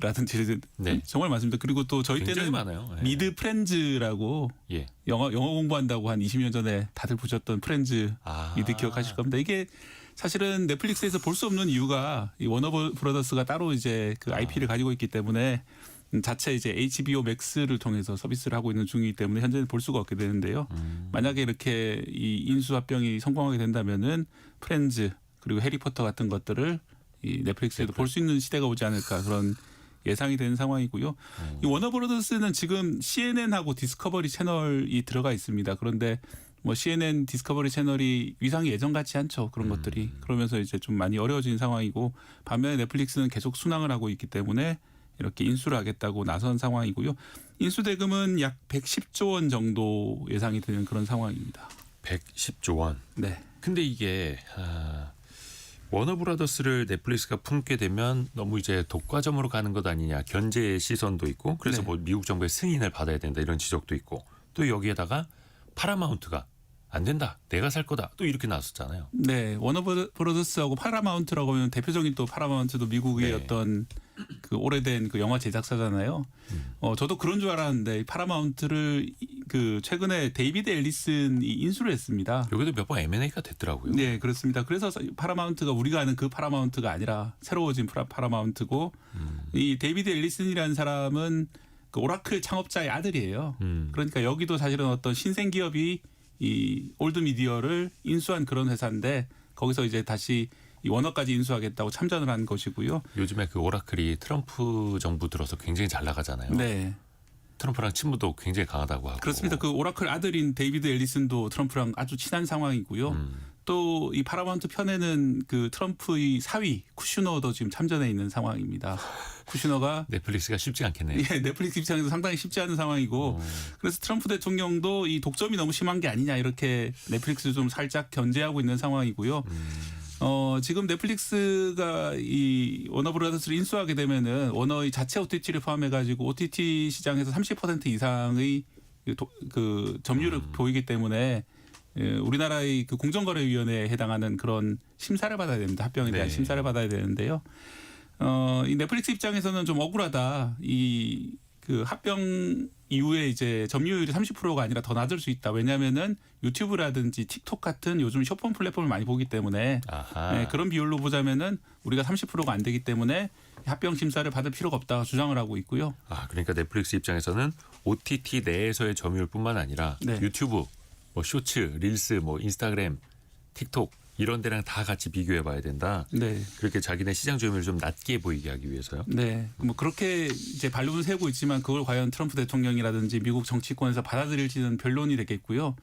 라든지 네. 정말 많습니다. 그리고 또 저희 굉장히 때는 많아요. 네. 미드 프렌즈라고 예. 영어 공부한다고 한 20년 전에 다들 보셨던 프렌즈 미드 기억하실 겁니다. 이게 사실은 넷플릭스에서 볼 수 없는 이유가 이 워너브라더스가 따로 이제 그 IP를 가지고 있기 때문에 자체 이제 HBO 맥스를 통해서 서비스를 하고 있는 중이기 때문에 현재는 볼 수가 없게 되는데요. 만약에 이렇게 이 인수합병이 성공하게 된다면은 프렌즈 그리고 해리포터 같은 것들을 이 넷플릭스에도 볼 수 있는 시대가 오지 않을까 그런 예상이 되는 상황이고요. 이 워너브라더스는 지금 CNN하고 디스커버리 채널이 들어가 있습니다. 그런데 뭐 CNN 디스커버리 채널이 위상이 예전 같지 않죠. 그런 것들이. 그러면서 이제 좀 많이 어려워진 상황이고 반면에 넷플릭스는 계속 순항을 하고 있기 때문에 이렇게 인수를 하겠다고 나선 상황이고요. 인수 대금은 약 110조 원 정도 예상이 되는 그런 상황입니다. 110조 원. 네. 근데 이게 워너브라더스를 넷플릭스가 품게 되면 너무 이제 독과점으로 가는 것 아니냐, 견제의 시선도 있고, 그래서 네. 뭐 미국 정부의 승인을 받아야 된다 이런 지적도 있고, 또 여기에다가 파라마운트가 안 된다, 내가 살 거다, 또 이렇게 나왔었잖아요. 네, 워너브라더스하고 파라마운트라고 하면 대표적인 또 파라마운트도 미국의 네. 어떤 그 오래된 그 영화 제작사잖아요. 저도 그런 줄 알았는데 파라마운트를 그 최근에 데이비드 앨리슨이 인수를 했습니다. 여기도 몇 번 M&A가 됐더라고요. 네, 그렇습니다. 그래서 파라마운트가 우리가 아는 그 파라마운트가 아니라 새로워진 파라마운트고 이 데이비드 앨리슨이라는 사람은 그 오라클 창업자의 아들이에요. 그러니까 여기도 사실은 어떤 신생 기업이 이 올드 미디어를 인수한 그런 회사인데 거기서 이제 다시 이 워너까지 인수하겠다고 참전을 한 것이고요. 요즘에 그 오라클이 트럼프 정부 들어서 굉장히 잘 나가잖아요. 네. 트럼프랑 친분도 굉장히 강하다고 하고. 그렇습니다. 그 오라클 아들인 데이비드 앨리슨도 트럼프랑 아주 친한 상황이고요. 또 이 파라마운트 편에는 그 트럼프의 사위 쿠슈너도 지금 참전해 있는 상황입니다. 쿠슈너가 넷플릭스가 쉽지 않겠네요. 예, 넷플릭스 입장에서 상당히 쉽지 않은 상황이고 그래서 트럼프 대통령도 이 독점이 너무 심한 게 아니냐 이렇게 넷플릭스를 좀 살짝 견제하고 있는 상황이고요. 지금 넷플릭스가 이 워너브라더스를 인수하게 되면은 워너의 자체 OTT를 포함해가지고 OTT 시장에서 30% 이상의 그 점유율을 보이기 때문에 우리나라의 그 공정거래위원회에 해당하는 그런 심사를 받아야 됩니다. 합병에 대한 네. 심사를 받아야 되는데요. 이 넷플릭스 입장에서는 좀 억울하다. 이 그 합병 이후에 이제 점유율이 30%가 아니라 더 낮을 수 있다. 왜냐하면은 유튜브라든지 틱톡 같은 요즘 쇼폼 플랫폼을 많이 보기 때문에 아하. 그런 비율로 보자면은 우리가 30%가 안 되기 때문에 합병 심사를 받을 필요가 없다 주장을 하고 있고요. 그러니까 넷플릭스 입장에서는 OTT 내에서의 점유율뿐만 아니라 네. 유튜브, 뭐 쇼츠, 릴스, 뭐 인스타그램, 틱톡 이런 데랑 다 같이 비교해 봐야 된다. 네. 그렇게 자기네 시장 점유율을 좀 낮게 보이게 하기 위해서요. 네, 뭐 그렇게 이제 반론을 세우고 있지만 그걸 과연 트럼프 대통령이라든지 미국 정치권에서 받아들일지는 변론이 되겠고요.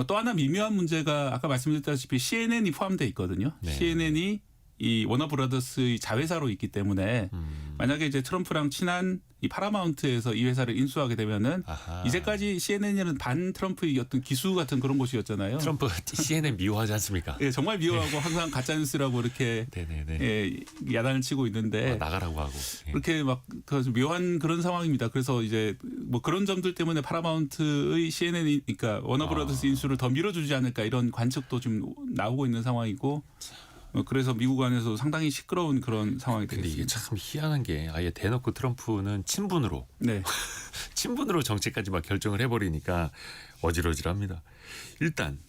또 하나 미묘한 문제가 아까 말씀드렸다시피 CNN이 포함되어 있거든요. 네. CNN이 이 워너브라더스의 자회사로 있기 때문에 만약에 이제 트럼프랑 친한 이 파라마운트에서 이 회사를 인수하게 되면은 아하. 이제까지 CNN은 반 트럼프의 어떤 기수 같은 그런 곳이었잖아요. 트럼프가 CNN 미워하지 않습니까? 예, 정말 미워하고 항상 가짜 뉴스라고 이렇게 네네네. 예, 야단을 치고 있는데 나가라고 하고. 예. 그렇게 막 묘한 그런 상황입니다. 그래서 이제 뭐 그런 점들 때문에 파라마운트의 CNN이 그러니까 워너브라더스 인수를 더 밀어주지 않을까 이런 관측도 좀 나오고 있는 상황이고 그래서 미국 안에서 상당히 시끄러운 그런 상황이 근데 이게 되겠습니다. 참 희한한 게 아예 대놓고 트럼프는 친분으로 네, 정책까지 막 결정을 해버리니까 어질어질합니다. 일단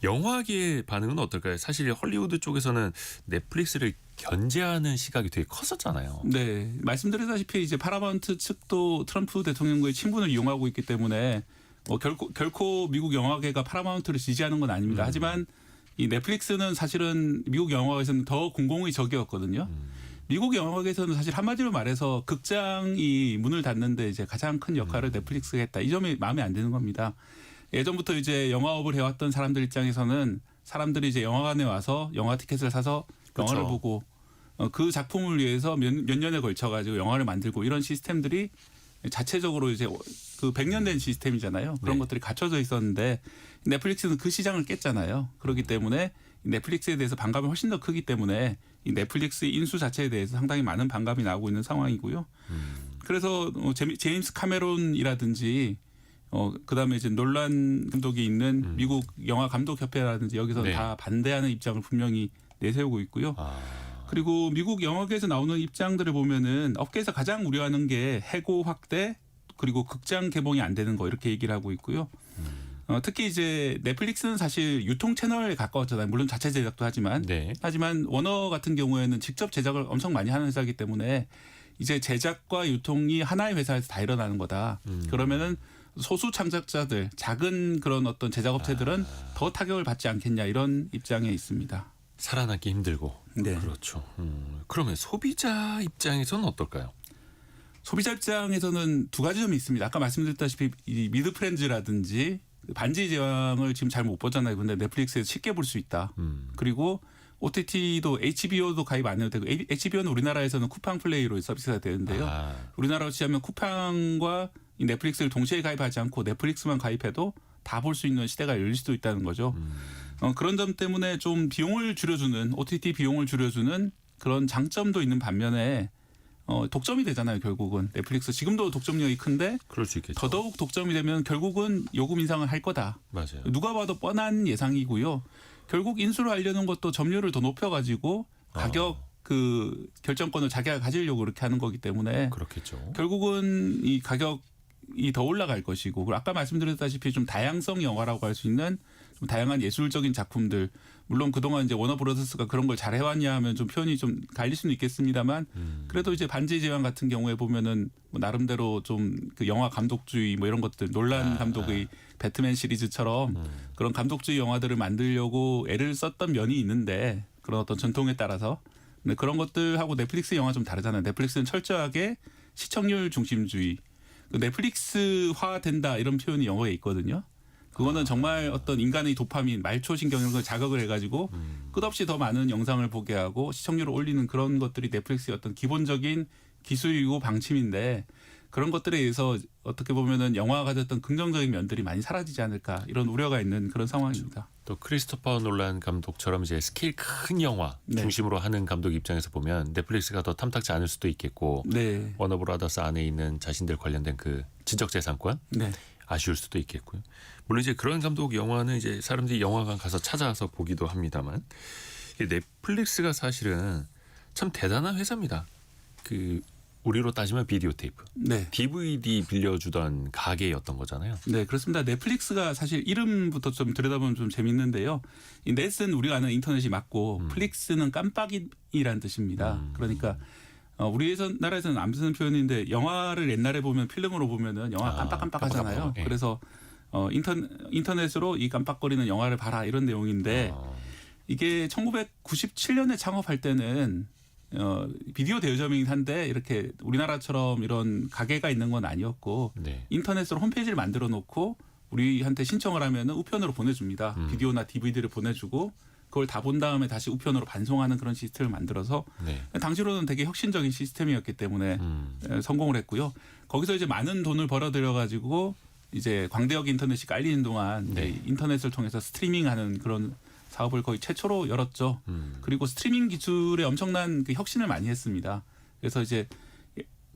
영화계의 반응은 어떨까요? 사실 헐리우드 쪽에서는 넷플릭스를 견제하는 시각이 되게 컸었잖아요. 네 말씀드렸다시피 이제 파라마운트 측도 트럼프 대통령과의 친분을 이용하고 있기 때문에 뭐 결코 미국 영화계가 파라마운트를 지지하는 건 아닙니다. 하지만 이 넷플릭스는 사실은 미국 영화계에서는 더 공공의 적이었거든요. 미국 영화계에서는 사실 한마디로 말해서 극장이 문을 닫는데 이제 가장 큰 역할을 넷플릭스가 했다. 이 점이 마음에 안 드는 겁니다. 예전부터 이제 영화업을 해왔던 사람들 입장에서는 사람들이 이제 영화관에 와서 영화 티켓을 사서 영화를 그렇죠. 보고 그 작품을 위해서 몇 년에 걸쳐 가지고 영화를 만들고 이런 시스템들이 자체적으로 이제 그 100년 된 시스템이잖아요. 그런 네. 것들이 갖춰져 있었는데 넷플릭스는 그 시장을 깼잖아요. 그렇기 때문에 넷플릭스에 대해서 반감이 훨씬 더 크기 때문에 이 넷플릭스 인수 자체에 대해서 상당히 많은 반감이 나오고 있는 상황이고요. 그래서 제임스 카메론이라든지 그다음에 이제 놀란 감독이 있는 미국 영화 감독 협회라든지 여기서는 네. 다 반대하는 입장을 분명히 내세우고 있고요. 그리고 미국 영화계에서 나오는 입장들을 보면은 업계에서 가장 우려하는 게 해고 확대 그리고 극장 개봉이 안 되는 거 이렇게 얘기를 하고 있고요. 특히 이제 넷플릭스는 사실 유통 채널에 가까웠잖아요. 물론 자체 제작도 하지만 네. 하지만 워너 같은 경우에는 직접 제작을 엄청 많이 하는 회사이기 때문에 이제 제작과 유통이 하나의 회사에서 다 일어나는 거다. 그러면은 소수 창작자들 작은 그런 어떤 제작업체들은 더 타격을 받지 않겠냐 이런 입장에 있습니다. 살아남기 힘들고. 네. 그렇죠. 그러면 소비자 입장에서는 어떨까요? 소비자 입장에서는 두 가지 점이 있습니다. 아까 말씀드렸다시피 이 미드 프렌즈라든지 반지 제왕을 지금 잘 못 보잖아요. 근데 넷플릭스에서 쉽게 볼 수 있다. 그리고 OTT도 HBO도 가입 안 해도 되고 HBO는 우리나라에서는 쿠팡 플레이로 서비스가 되는데요. 우리나라로 치자면 쿠팡과 이 넷플릭스를 동시에 가입하지 않고 넷플릭스만 가입해도 다 볼 수 있는 시대가 열릴 수도 있다는 거죠. 그런 점 때문에 좀 비용을 줄여주는 OTT 비용을 줄여주는 그런 장점도 있는 반면에 독점이 되잖아요. 결국은 넷플릭스 지금도 독점력이 큰데 그럴 수 있겠죠. 더더욱 독점이 되면 결국은 요금 인상을 할 거다. 맞아요. 누가 봐도 뻔한 예상이고요. 결국 인수를 하려는 것도 점유율을 더 높여가지고 가격 그 결정권을 자기가 가지려고 그렇게 하는 거기 때문에 그렇겠죠. 결국은 이 가격이 더 올라갈 것이고 그리고 아까 말씀드렸다시피 좀 다양성 영화라고 할 수 있는 좀 다양한 예술적인 작품들 물론 그동안 이제 워너브라더스가 그런 걸 잘 해왔냐 하면 좀 표현이 좀 갈릴 수는 있겠습니다만 그래도 이제 반지의 제왕 같은 경우에 보면은 뭐 나름대로 좀 그 영화 감독주의 뭐 이런 것들 놀란 감독의 배트맨 시리즈처럼 그런 감독주의 영화들을 만들려고 애를 썼던 면이 있는데 그런 어떤 전통에 따라서 근데 그런 것들하고 넷플릭스 영화 좀 다르잖아요. 넷플릭스는 철저하게 시청률 중심주의 넷플릭스화 된다 이런 표현이 영어에 있거든요. 그거는 정말 어떤 인간의 도파민, 말초신경 이런 걸 자극을 해가지고 끝없이 더 많은 영상을 보게 하고 시청률을 올리는 그런 것들이 넷플릭스의 어떤 기본적인 기술이고 방침인데 그런 것들에 의해서 어떻게 보면은 영화가 가졌던 긍정적인 면들이 많이 사라지지 않을까 이런 우려가 있는 그런 상황입니다. 또 크리스토퍼 놀란 감독처럼 이제 스케일 큰 영화 네. 중심으로 하는 감독 입장에서 보면 넷플릭스가 더 탐탁지 않을 수도 있겠고 네, 워너브라더스 안에 있는 자신들 관련된 그 지적재산권 네, 아쉬울 수도 있겠고요. 물론 이제 그런 감독 영화는 이제 사람들이 영화관 가서 찾아서 보기도 합니다만 이 넷플릭스가 사실은 참 대단한 회사입니다. 그 우리로 따지면 비디오 테이프, 네. DVD 빌려주던 가게였던 거잖아요. 네, 그렇습니다. 넷플릭스가 사실 이름부터 좀 들여다보면 좀 재밌는데요. 이 넷은 우리가 아는 인터넷이 맞고 플릭스는 깜빡이란 뜻입니다. 그러니까 우리 나라에서는 안 쓰는 표현인데 영화를 옛날에 보면 필름으로 보면은 영화 깜빡깜빡하잖아요. 깜빡깜빡, 예. 그래서 인터넷으로 이 깜빡거리는 영화를 봐라 이런 내용인데 이게 1997년에 창업할 때는 비디오 대여점이긴 한데 이렇게 우리나라처럼 이런 가게가 있는 건 아니었고 네. 인터넷으로 홈페이지를 만들어 놓고 우리한테 신청을 하면은 우편으로 보내줍니다. 비디오나 DVD를 보내주고 그걸 다 본 다음에 다시 우편으로 반송하는 그런 시스템을 만들어서 네. 당시로는 되게 혁신적인 시스템이었기 때문에 성공을 했고요. 거기서 이제 많은 돈을 벌어들여 가지고 이제 광대역 인터넷이 깔리는 동안 네. 이제 인터넷을 통해서 스트리밍하는 그런 사업을 거의 최초로 열었죠. 그리고 스트리밍 기술에 엄청난 그 혁신을 많이 했습니다. 그래서 이제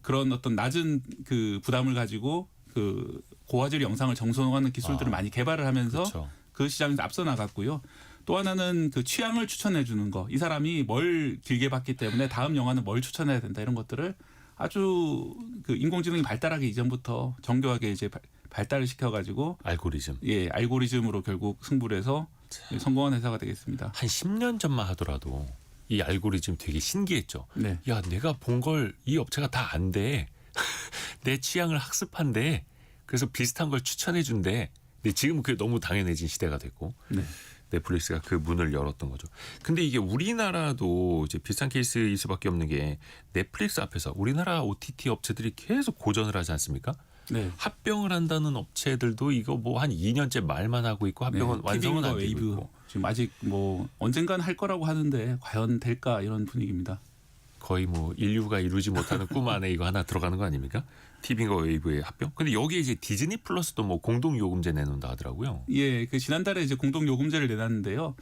그런 어떤 낮은 그 부담을 가지고 그 고화질 영상을 정성하는 기술들을 많이 개발을 하면서 그렇죠. 그 시장에서 앞서 나갔고요. 또 하나는 그 취향을 추천해 주는 거. 이 사람이 뭘 길게 봤기 때문에 다음 영화는 뭘 추천해야 된다 이런 것들을 아주 그 인공지능이 발달하기 이전부터 정교하게 이제 발달을 시켜가지고 알고리즘. 예 알고리즘으로 결국 승부를 해서 성공한 회사가 되겠습니다. 한 10년 전만 하더라도 이 알고리즘 되게 신기했죠. 네. 야, 내가 본 걸 이 업체가 다 안돼. 내 취향을 학습한대. 그래서 비슷한 걸 추천해 준대. 근데 지금 그게 너무 당연해진 시대가 됐고 네. 넷플릭스가 그 문을 열었던 거죠. 근데 이게 우리나라도 이제 비슷한 케이스일 수밖에 없는 게 넷플릭스 앞에서 우리나라 OTT 업체들이 계속 고전을 하지 않습니까? 네. 합병을 한다는 업체들도 이거 뭐 한 2년째 말만 하고 있고 합병은 완성은 안 되고 웨이브 있고 지금 아직 뭐 언젠간 할 거라고 하는데 과연 될까 이런 분위기입니다. 거의 뭐 인류가 이루지 못하는 꿈 안에 이거 하나 들어가는 거 아닙니까? TV인가 웨이브의 합병? 근데 여기에 이제 디즈니 플러스도 뭐 공동 요금제 내놓는다 하더라고요. 예, 그 지난달에 이제 공동 요금제를 내놨는데요.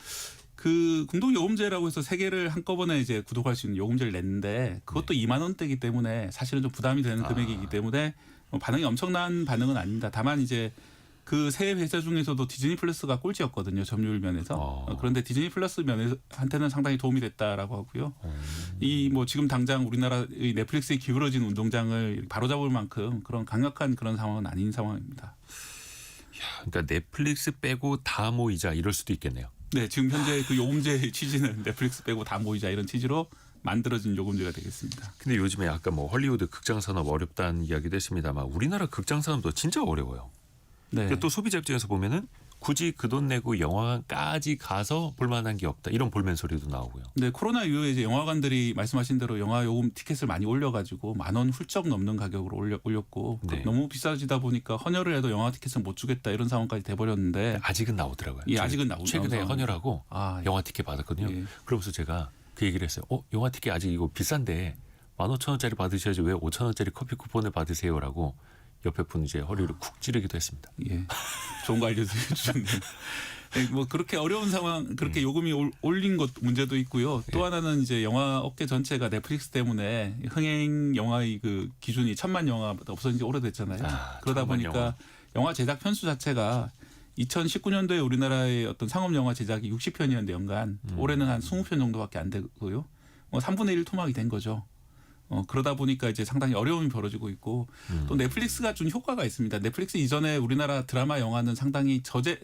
그 공동 요금제라고 해서 세 개를 한꺼번에 이제 구독할 수 있는 요금제를 냈는데 그것도 2만 원대이기 때문에 사실은 좀 부담이 되는 금액이기 때문에 반응이 엄청난 반응은 아닙니다. 다만 이제 그 세 회사 중에서도 디즈니 플러스가 꼴찌였거든요. 점유율 면에서. 그런데 디즈니 플러스 면한테는 상당히 도움이 됐다라고 하고요. 이 뭐 지금 당장 우리나라의 넷플릭스에 기울어진 운동장을 바로잡을 만큼 그런 강력한 그런 상황은 아닌 상황입니다. 그러니까 넷플릭스 빼고 다 모이자 이럴 수도 있겠네요. 네, 지금 현재 그 요금제의 취지는 넷플릭스 빼고 다 모이자 이런 취지로 만들어진 요금제가 되겠습니다. 근데 요즘에 아까 뭐 헐리우드 극장 산업 어렵다는 이야기도 했습니다만 우리나라 극장 산업도 진짜 어려워요. 네. 또 소비자 입장에서 보면은 굳이 그 돈 내고 영화관까지 가서 볼만한 게 없다. 이런 볼멘 소리도 나오고요. 네, 코로나 이후에 이제 영화관들이 말씀하신 대로 영화 요금 티켓을 많이 올려가지고 10,000원 훌쩍 넘는 가격으로 올렸고 네. 너무 비싸지다 보니까 헌혈을 해도 영화 티켓은 못 주겠다 이런 상황까지 돼버렸는데 아직은 나오더라고요. 예, 아직은 나오죠. 최근에 헌혈하고 영화 티켓 받았거든요. 예. 그러면서 제가 그 얘기를 했어요. 영화 티켓 아직 이거 비싼데 15,000원짜리 받으셔야지 왜 5,000원짜리 커피 쿠폰을 받으세요라고 옆에 분 이제 허리를 쿡 찌르기도 했습니다. 예, 좋은 거 알려주셨네요. 네, 뭐 그렇게 어려운 상황, 그렇게 요금이 올린 것 문제도 있고요. 또 하나는 이제 영화 업계 전체가 넷플릭스 때문에 흥행 영화의 그 기준이 1,000만 영화보다 없어진 지 오래됐잖아요. 그러다 보니까 영화 제작 편수 자체가 2019년도에 우리나라의 어떤 상업 영화 제작이 60편이었는데 연간 올해는 한 20편 정도밖에 안 되고요. 3분의 1 토막이 된 거죠. 그러다 보니까 이제 상당히 어려움이 벌어지고 있고 또 넷플릭스가 준 효과가 있습니다. 넷플릭스 이전에 우리나라 드라마 영화는 상당히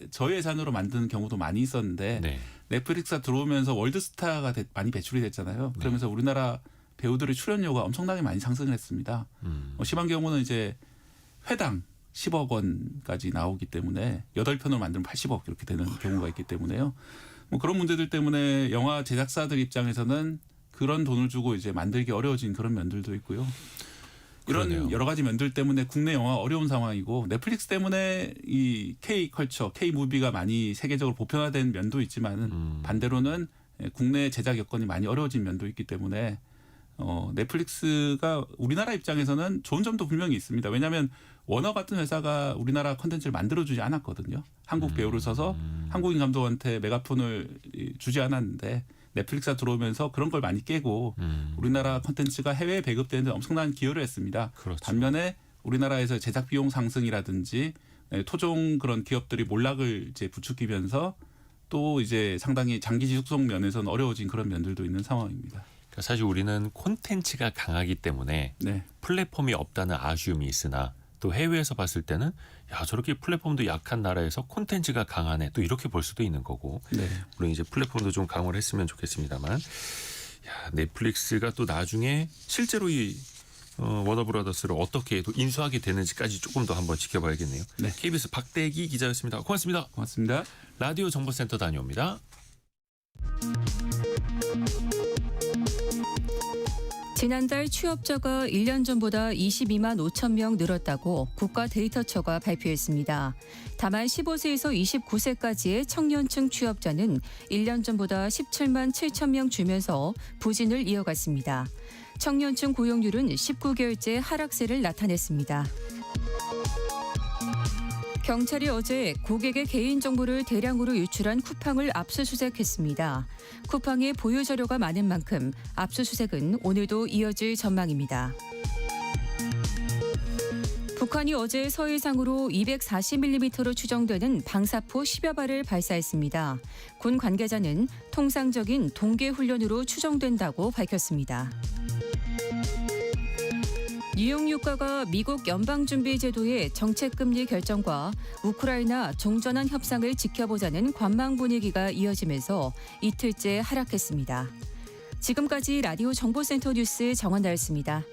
저예산으로 만드는 경우도 많이 있었는데 네. 넷플릭스가 들어오면서 월드스타가 많이 배출이 됐잖아요. 그러면서 우리나라 배우들의 출연료가 엄청나게 많이 상승을 했습니다. 심한 경우는 이제 회당 10억 원까지 나오기 때문에 8편을 만들면 80억 이렇게 되는 경우가 있기 때문에요. 뭐 그런 문제들 때문에 영화 제작사들 입장에서는 그런 돈을 주고 이제 만들기 어려워진 그런 면들도 있고요. 이런 그러네요. 여러 가지 면들 때문에 국내 영화 어려운 상황이고 넷플릭스 때문에 이 K 컬처, K 무비가 많이 세계적으로 보편화된 면도 있지만은 반대로는 국내 제작 여건이 많이 어려워진 면도 있기 때문에 넷플릭스가 우리나라 입장에서는 좋은 점도 분명히 있습니다. 왜냐하면 워너 같은 회사가 우리나라 컨텐츠를 만들어주지 않았거든요. 한국 배우를 써서 한국인 감독한테 메가폰을 주지 않았는데 넷플릭스가 들어오면서 그런 걸 많이 깨고 우리나라 컨텐츠가 해외에 배급되는 데 엄청난 기여를 했습니다. 그렇죠. 반면에 우리나라에서 제작 비용 상승이라든지 토종 그런 기업들이 몰락을 이제 부추기면서 또 이제 상당히 장기 지속성 면에서는 어려워진 그런 면들도 있는 상황입니다. 그러니까 사실 우리는 콘텐츠가 강하기 때문에 네. 플랫폼이 없다는 아쉬움이 있으나 또 해외에서 봤을 때는 야 저렇게 플랫폼도 약한 나라에서 콘텐츠가 강하네 또 이렇게 볼 수도 있는 거고 네. 물론 이제 플랫폼도 좀 강화를 했으면 좋겠습니다만 야 넷플릭스가 또 나중에 실제로 이 워너브라더스를 어떻게 또 인수하게 되는지까지 조금 더 한번 지켜봐야겠네요. 네. KBS 박대기 기자였습니다. 고맙습니다. 고맙습니다. 라디오 정보센터 다녀옵니다. 지난달 취업자가 1년 전보다 22만 5천 명 늘었다고 국가데이터처가 발표했습니다. 다만 15세에서 29세까지의 청년층 취업자는 1년 전보다 17만 7천 명 줄면서 부진을 이어갔습니다. 청년층 고용률은 19개월째 하락세를 나타냈습니다. 경찰이 어제 고객의 개인정보를 대량으로 유출한 쿠팡을 압수수색했습니다. 쿠팡의 보유 자료가 많은 만큼 압수수색은 오늘도 이어질 전망입니다. 북한이 어제 서해상으로 240mm로 추정되는 방사포 10여 발을 발사했습니다. 군 관계자는 통상적인 동계 훈련으로 추정된다고 밝혔습니다. 뉴욕 유가가 미국 연방준비제도의 정책금리 결정과 우크라이나 종전환 협상을 지켜보자는 관망 분위기가 이어지면서 이틀째 하락했습니다. 지금까지 라디오 정보센터 뉴스 정원다였습니다.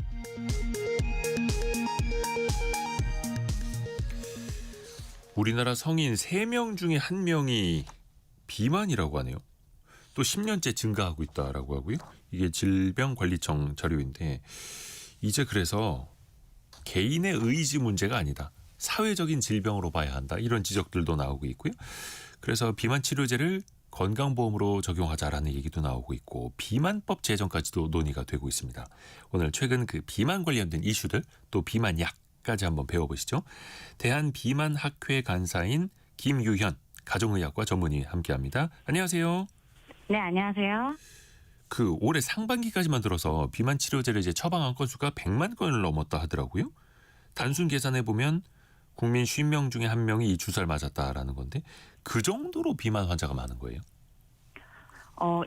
우리나라 성인 3명 중에 1명이 비만이라고 하네요. 또 10년째 증가하고 있다라고 하고요. 이게 질병관리청 자료인데 이제 그래서 개인의 의지 문제가 아니다. 사회적인 질병으로 봐야 한다. 이런 지적들도 나오고 있고요. 그래서 비만 치료제를 건강보험으로 적용하자라는 얘기도 나오고 있고 비만법 제정까지도 논의가 되고 있습니다. 오늘 최근 그 비만 관련된 이슈들 또 비만약까지 한번 배워보시죠. 대한비만학회 간사인 김유현 가정의학과 전문의 함께합니다. 안녕하세요. 네, 안녕하세요. 그 올해 상반기까지만 들어서 비만 치료제를 이제 처방한 건수가 100만 건을 넘었다 하더라고요. 단순 계산해 보면 국민 50명 중에 1명이 이 주사를 맞았다라는 건데 그 정도로 비만 환자가 많은 거예요.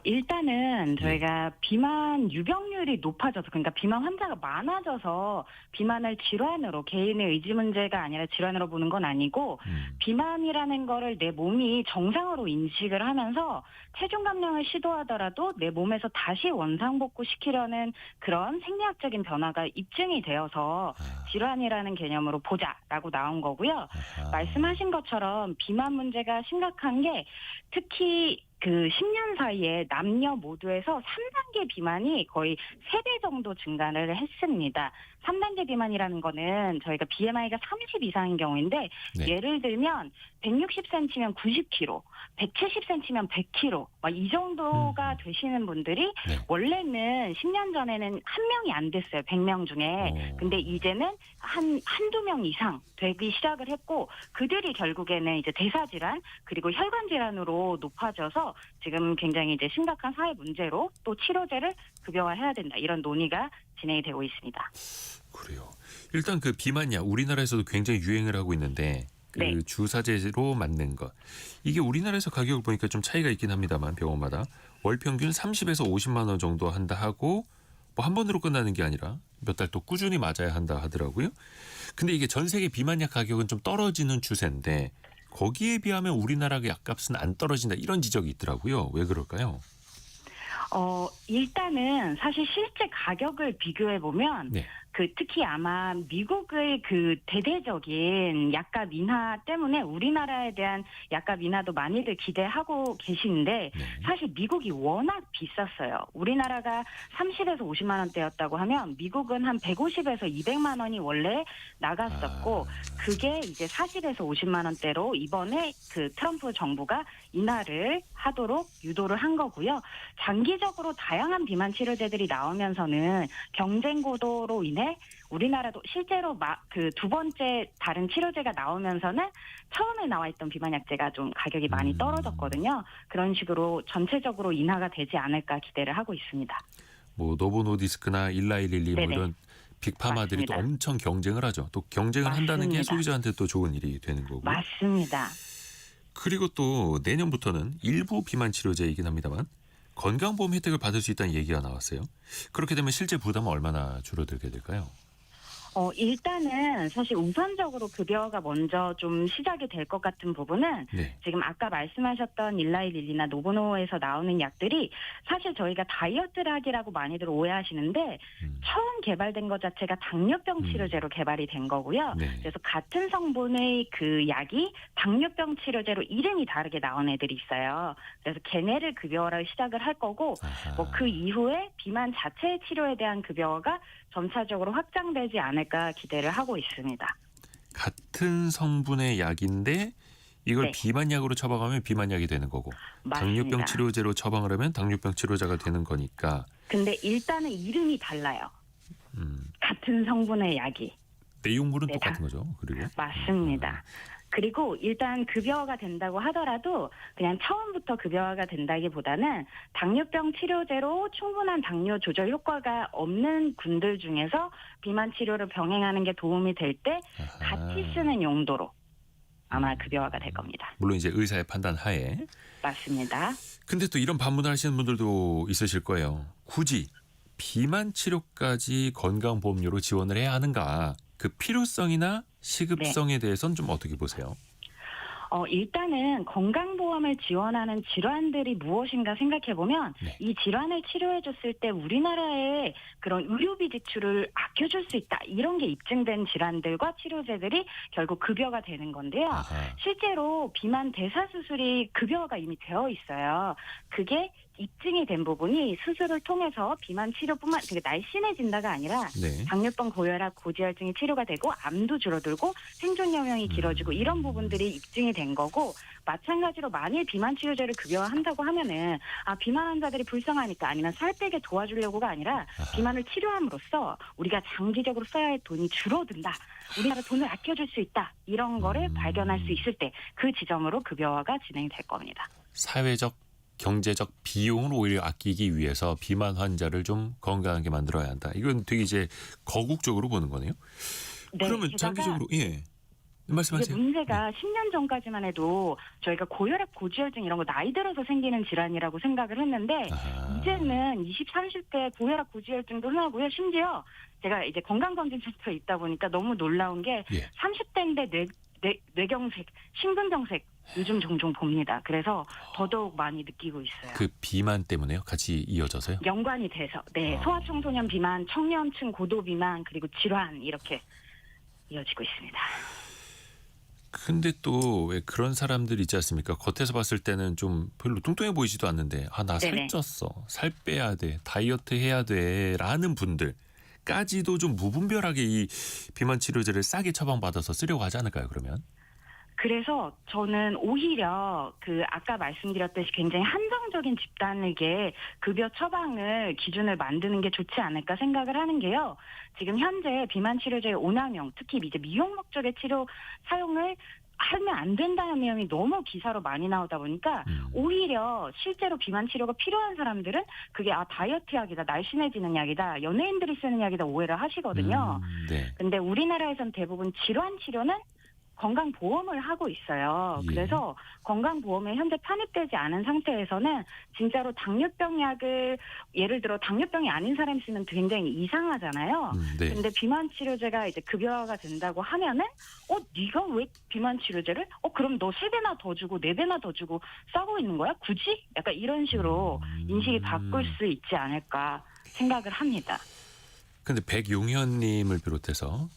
일단은 저희가 비만 유병률이 높아져서 그러니까 비만 환자가 많아져서 비만을 질환으로 개인의 의지 문제가 아니라 질환으로 보는 건 아니고 비만이라는 거를 내 몸이 정상으로 인식을 하면서 체중 감량을 시도하더라도 내 몸에서 다시 원상복구 시키려는 그런 생리학적인 변화가 입증이 되어서 질환이라는 개념으로 보자라고 나온 거고요. 말씀하신 것처럼 비만 문제가 심각한 게 특히 그 10년 사이에 남녀 모두에서 3단계 비만이 거의 3배 정도 증가를 했습니다. 3단계 비만이라는 거는 저희가 BMI가 30 이상인 경우인데 네. 예를 들면 160cm면 90kg, 170cm면 100kg 이 정도가 되시는 분들이 네. 원래는 10년 전에는 한 명이 안 됐어요. 100명 중에. 근데 이제는 한두 명 이상 되기 시작을 했고 그들이 결국에는 이제 대사질환 그리고 혈관질환으로 높아져서 지금 굉장히 이제 심각한 사회 문제로 또 치료제를 급여화해야 된다. 이런 논의가 진행이 되고 있습니다. 그래요. 일단 그 비만약 우리나라에서도 굉장히 유행을 하고 있는데 그 네. 주사제로 맞는 것 이게 우리나라에서 가격을 보니까 좀 차이가 있긴 합니다만 병원마다 월 평균 30에서 50만 원 정도 한다 하고 뭐 한 번으로 끝나는 게 아니라 몇 달 또 꾸준히 맞아야 한다 하더라고요. 근데 이게 전 세계 비만약 가격은 좀 떨어지는 추세인데 거기에 비하면 우리나라 약값은 안 떨어진다 이런 지적이 있더라고요. 왜 그럴까요? 일단은 사실 실제 가격을 비교해 보면 네. 특히 아마 미국의 대대적인 약값 인하 때문에 우리나라에 대한 약값 인하도 많이들 기대하고 계시는데 네. 사실 미국이 워낙 비쌌어요. 우리나라가 30에서 50만 원대였다고 하면 미국은 한 150에서 200만 원이 원래 나갔었고 그게 이제 40에서 50만 원대로 이번에 트럼프 정부가 인하를 하도록 유도를 한 거고요. 장기적으로 다양한 비만 치료제들이 나오면서는 경쟁 구도로 인해 우리나라도 실제로 두 번째 다른 치료제가 나오면서는 처음에 나와 있던 비만약제가 좀 가격이 많이 떨어졌거든요. 그런 식으로 전체적으로 인하가 되지 않을까 기대를 하고 있습니다. 뭐 노보노디스크나 일라이릴리 뭐 네네. 이런 빅파마들이 또 맞습니다. 엄청 경쟁을 하죠. 또 경쟁을 한다는 게 맞습니다. 소비자한테 또 좋은 일이 되는 거고. 맞습니다. 그리고 또 내년부터는 일부 비만 치료제이긴 합니다만 건강보험 혜택을 받을 수 있다는 얘기가 나왔어요. 그렇게 되면 실제 부담은 얼마나 줄어들게 될까요? 일단은 사실 우선적으로 급여가 먼저 좀 시작이 될 것 같은 부분은 네. 지금 아까 말씀하셨던 일라이릴리나 노보노에서 나오는 약들이 사실 저희가 다이어트약이라고 많이들 오해하시는데 처음 개발된 것 자체가 당뇨병 치료제로 개발이 된 거고요. 네. 그래서 같은 성분의 그 약이 당뇨병 치료제로 이름이 다르게 나온 애들이 있어요. 그래서 걔네를 급여화를 시작을 할 거고 아하. 뭐 그 이후에 비만 자체의 치료에 대한 급여가 점차적으로 확장되지 않을까 기대를 하고 있습니다. 같은 성분의 약인데 이걸 네. 비만약으로 처방하면 비만약이 되는 거고 맞습니다. 당뇨병 치료제로 처방을 하면 당뇨병 치료제가 되는 거니까 근데 일단은 이름이 달라요. 같은 성분의 약이. 내용물은 네, 똑같은 거죠. 그리고 맞습니다. 그리고 일단 급여화가 된다고 하더라도 그냥 처음부터 급여화가 된다기보다는 당뇨병 치료제로 충분한 당뇨 조절 효과가 없는 분들 중에서 비만 치료를 병행하는 게 도움이 될 때 아하. 같이 쓰는 용도로 아마 급여화가 될 겁니다. 물론 이제 의사의 판단 하에. 맞습니다. 근데 또 이런 반문을 하시는 분들도 있으실 거예요. 굳이 비만 치료까지 건강보험료로 지원을 해야 하는가? 그 필요성이나 시급성에 대해서는 좀 어떻게 보세요? 일단은 건강보험을 지원하는 질환들이 무엇인가 생각해보면 네. 이 질환을 치료해줬을 때 우리나라의 그런 의료비 지출을 아껴줄 수 있다. 이런 게 입증된 질환들과 치료제들이 결국 급여가 되는 건데요. 아하. 실제로 비만 대사수술이 급여가 이미 되어 있어요. 그게 입증이 된 부분이 수술을 통해서 비만 치료뿐만 그러니까 날씬해진다가 아니라 네. 당뇨병, 고혈압, 고지혈증이 치료가 되고 암도 줄어들고 생존 여명이 길어지고 이런 부분들이 입증이 된 거고 마찬가지로 만일 비만 치료제를 급여화한다고 하면은 비만 환자들이 불쌍하니까 아니면 살 빼게 도와주려고가 아니라 비만을 치료함으로써 우리가 장기적으로 써야 할 돈이 줄어든다. 우리나라 돈을 아껴줄 수 있다. 이런 거를 발견할 수 있을 때 그 지점으로 급여화가 진행이 될 겁니다. 사회적 경제적 비용을 오히려 아끼기 위해서 비만 환자를 좀 건강하게 만들어야 한다. 이건 되게 이제 거국적으로 보는 거네요. 네, 그러면 게다가 장기적으로 예 이게 말씀하세요. 문제가 10년 전까지만 해도 저희가 고혈압, 고지혈증 이런 거 나이 들어서 생기는 질환이라고 생각을 했는데 아하. 이제는 20, 30대 고혈압, 고지혈증도 흔하고요. 심지어 제가 이제 건강검진센터에 있다 보니까 너무 놀라운 게 예. 30대인데 뇌경색, 심근경색 요즘 종종 봅니다. 그래서 더더욱 많이 느끼고 있어요. 그 비만 때문에요? 같이 이어져서요? 연관이 돼서 소아청소년 비만, 청년층 고도 비만 그리고 질환 이렇게 이어지고 있습니다. 근데 또 왜 그런 사람들 있지 않습니까? 겉에서 봤을 때는 좀 별로 뚱뚱해 보이지도 않는데 나 네네. 살쪘어. 살 빼야 돼. 다이어트 해야 돼. 라는 분들까지도 좀 무분별하게 이 비만 치료제를 싸게 처방받아서 쓰려고 하지 않을까요? 그러면? 그래서 저는 오히려 아까 말씀드렸듯이 굉장히 한정적인 집단에게 급여 처방을 기준을 만드는 게 좋지 않을까 생각을 하는 게요. 지금 현재 비만 치료제의 오남용, 특히 이제 미용 목적의 치료 사용을 하면 안 된다는 내용이 너무 기사로 많이 나오다 보니까 오히려 실제로 비만 치료가 필요한 사람들은 그게 다이어트 약이다, 날씬해지는 약이다, 연예인들이 쓰는 약이다 오해를 하시거든요. 네. 근데 우리나라에선 대부분 질환 치료는 건강보험을 하고 있어요. 예. 그래서 건강보험에 현재 편입되지 않은 상태에서는 진짜로 당뇨병 약을 예를 들어 당뇨병이 아닌 사람이 쓰면 굉장히 이상하잖아요. 네. 근데 비만 치료제가 이제 급여화가 된다고 하면은 네가 왜 비만 치료제를 그럼 너 3배나 더 주고 4배나 더 주고 싸고 있는 거야? 굳이? 약간 이런 식으로 인식이 바꿀 수 있지 않을까 생각을 합니다. 근데 백용현님을 비롯해서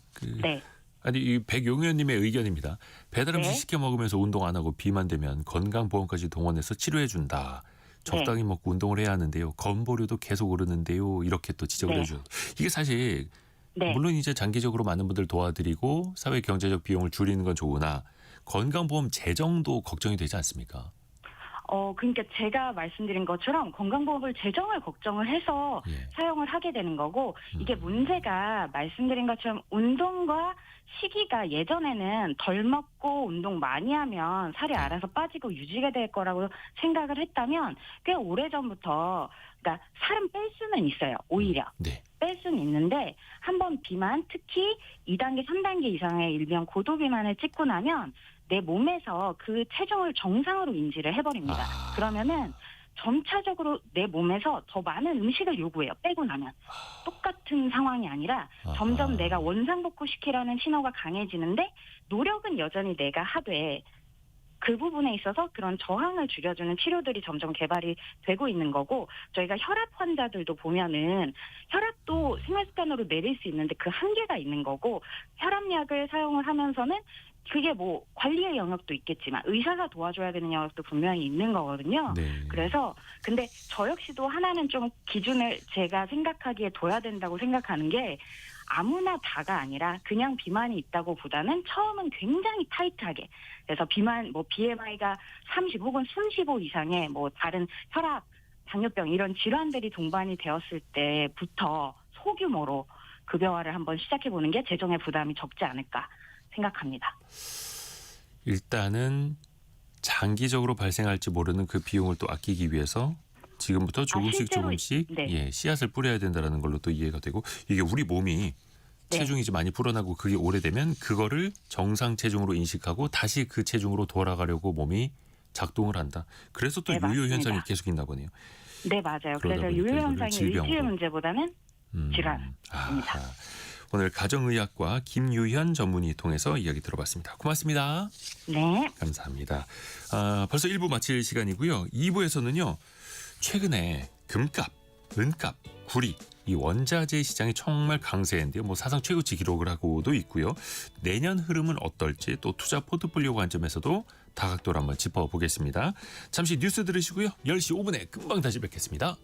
네. 아니 이 백용현님의 의견입니다. 배달 음식 네. 시켜 먹으면서 운동 안 하고 비만 되면 건강보험까지 동원해서 치료해 준다. 적당히 먹고 운동을 해야 하는데요. 건보료도 계속 오르는데요. 이렇게 또 지적을 네. 해줘요. 이게 사실 네. 물론 이제 장기적으로 많은 분들 도와드리고 사회 경제적 비용을 줄이는 건 좋으나 건강보험 재정도 걱정이 되지 않습니까? 그러니까 제가 말씀드린 것처럼 건강보험을 재정을 걱정을 해서 예. 사용을 하게 되는 거고, 이게 문제가 말씀드린 것처럼 운동과 시기가 예전에는 덜 먹고 운동 많이 하면 살이 알아서 빠지고 유지가 될 거라고 생각을 했다면 꽤 오래전부터, 그러니까 살은 뺄 수는 있어요. 오히려. 네. 뺄 수는 있는데 한번 비만, 특히 2단계, 3단계 이상의 일명 고도 비만을 찍고 나면 내 몸에서 그 체중을 정상으로 인지를 해버립니다. 아. 그러면은 점차적으로 내 몸에서 더 많은 음식을 요구해요. 빼고 나면. 똑같은 상황이 아니라 점점 내가 원상복구시키라는 신호가 강해지는데 노력은 여전히 내가 하되 그 부분에 있어서 그런 저항을 줄여주는 치료들이 점점 개발이 되고 있는 거고, 저희가 혈압 환자들도 보면은 혈압도 생활습관으로 내릴 수 있는데 그 한계가 있는 거고, 혈압약을 사용을 하면서는 그게 뭐 관리의 영역도 있겠지만 의사가 도와줘야 되는 영역도 분명히 있는 거거든요. 네. 그래서 근데 저 역시도 하나는 좀 기준을 제가 생각하기에 둬야 된다고 생각하는 게, 아무나 다가 아니라 그냥 비만이 있다고 보다는 처음은 굉장히 타이트하게, 그래서 비만 뭐 BMI가 30 혹은 35 이상의 뭐 다른 혈압, 당뇨병 이런 질환들이 동반이 되었을 때부터 소규모로 급여화를 한번 시작해 보는 게 재정의 부담이 적지 않을까 생각합니다. 일단은 장기적으로 발생할지 모르는 그 비용을 또 아끼기 위해서 지금부터 조금씩 실제로, 조금씩 네. 예, 씨앗을 뿌려야 된다는 걸로 또 이해가 되고, 이게 우리 몸이 네. 체중이 이제 많이 불어나고 그게 오래되면 그거를 정상 체중으로 인식하고 다시 그 체중으로 돌아가려고 몸이 작동을 한다. 그래서 또 네, 요요 맞습니다. 현상이 계속 있나 보네요. 네, 맞아요. 그러다 그래서 보니까 요요 이거를 현상이 질병으로. 의지의 문제보다는 질환입니다. 아하. 오늘 가정의학과 김유현 전문의 통해서 이야기 들어봤습니다. 고맙습니다. 네. 감사합니다. 벌써 1부 마칠 시간이고요. 2부에서는요. 최근에 금값, 은값, 구리 이 원자재 시장이 정말 강세인데요. 뭐 사상 최고치 기록을 하고도 있고요. 내년 흐름은 어떨지, 또 투자 포트폴리오 관점에서도 다각도로 한번 짚어보겠습니다. 잠시 뉴스 들으시고요. 10시 5분에 금방 다시 뵙겠습니다.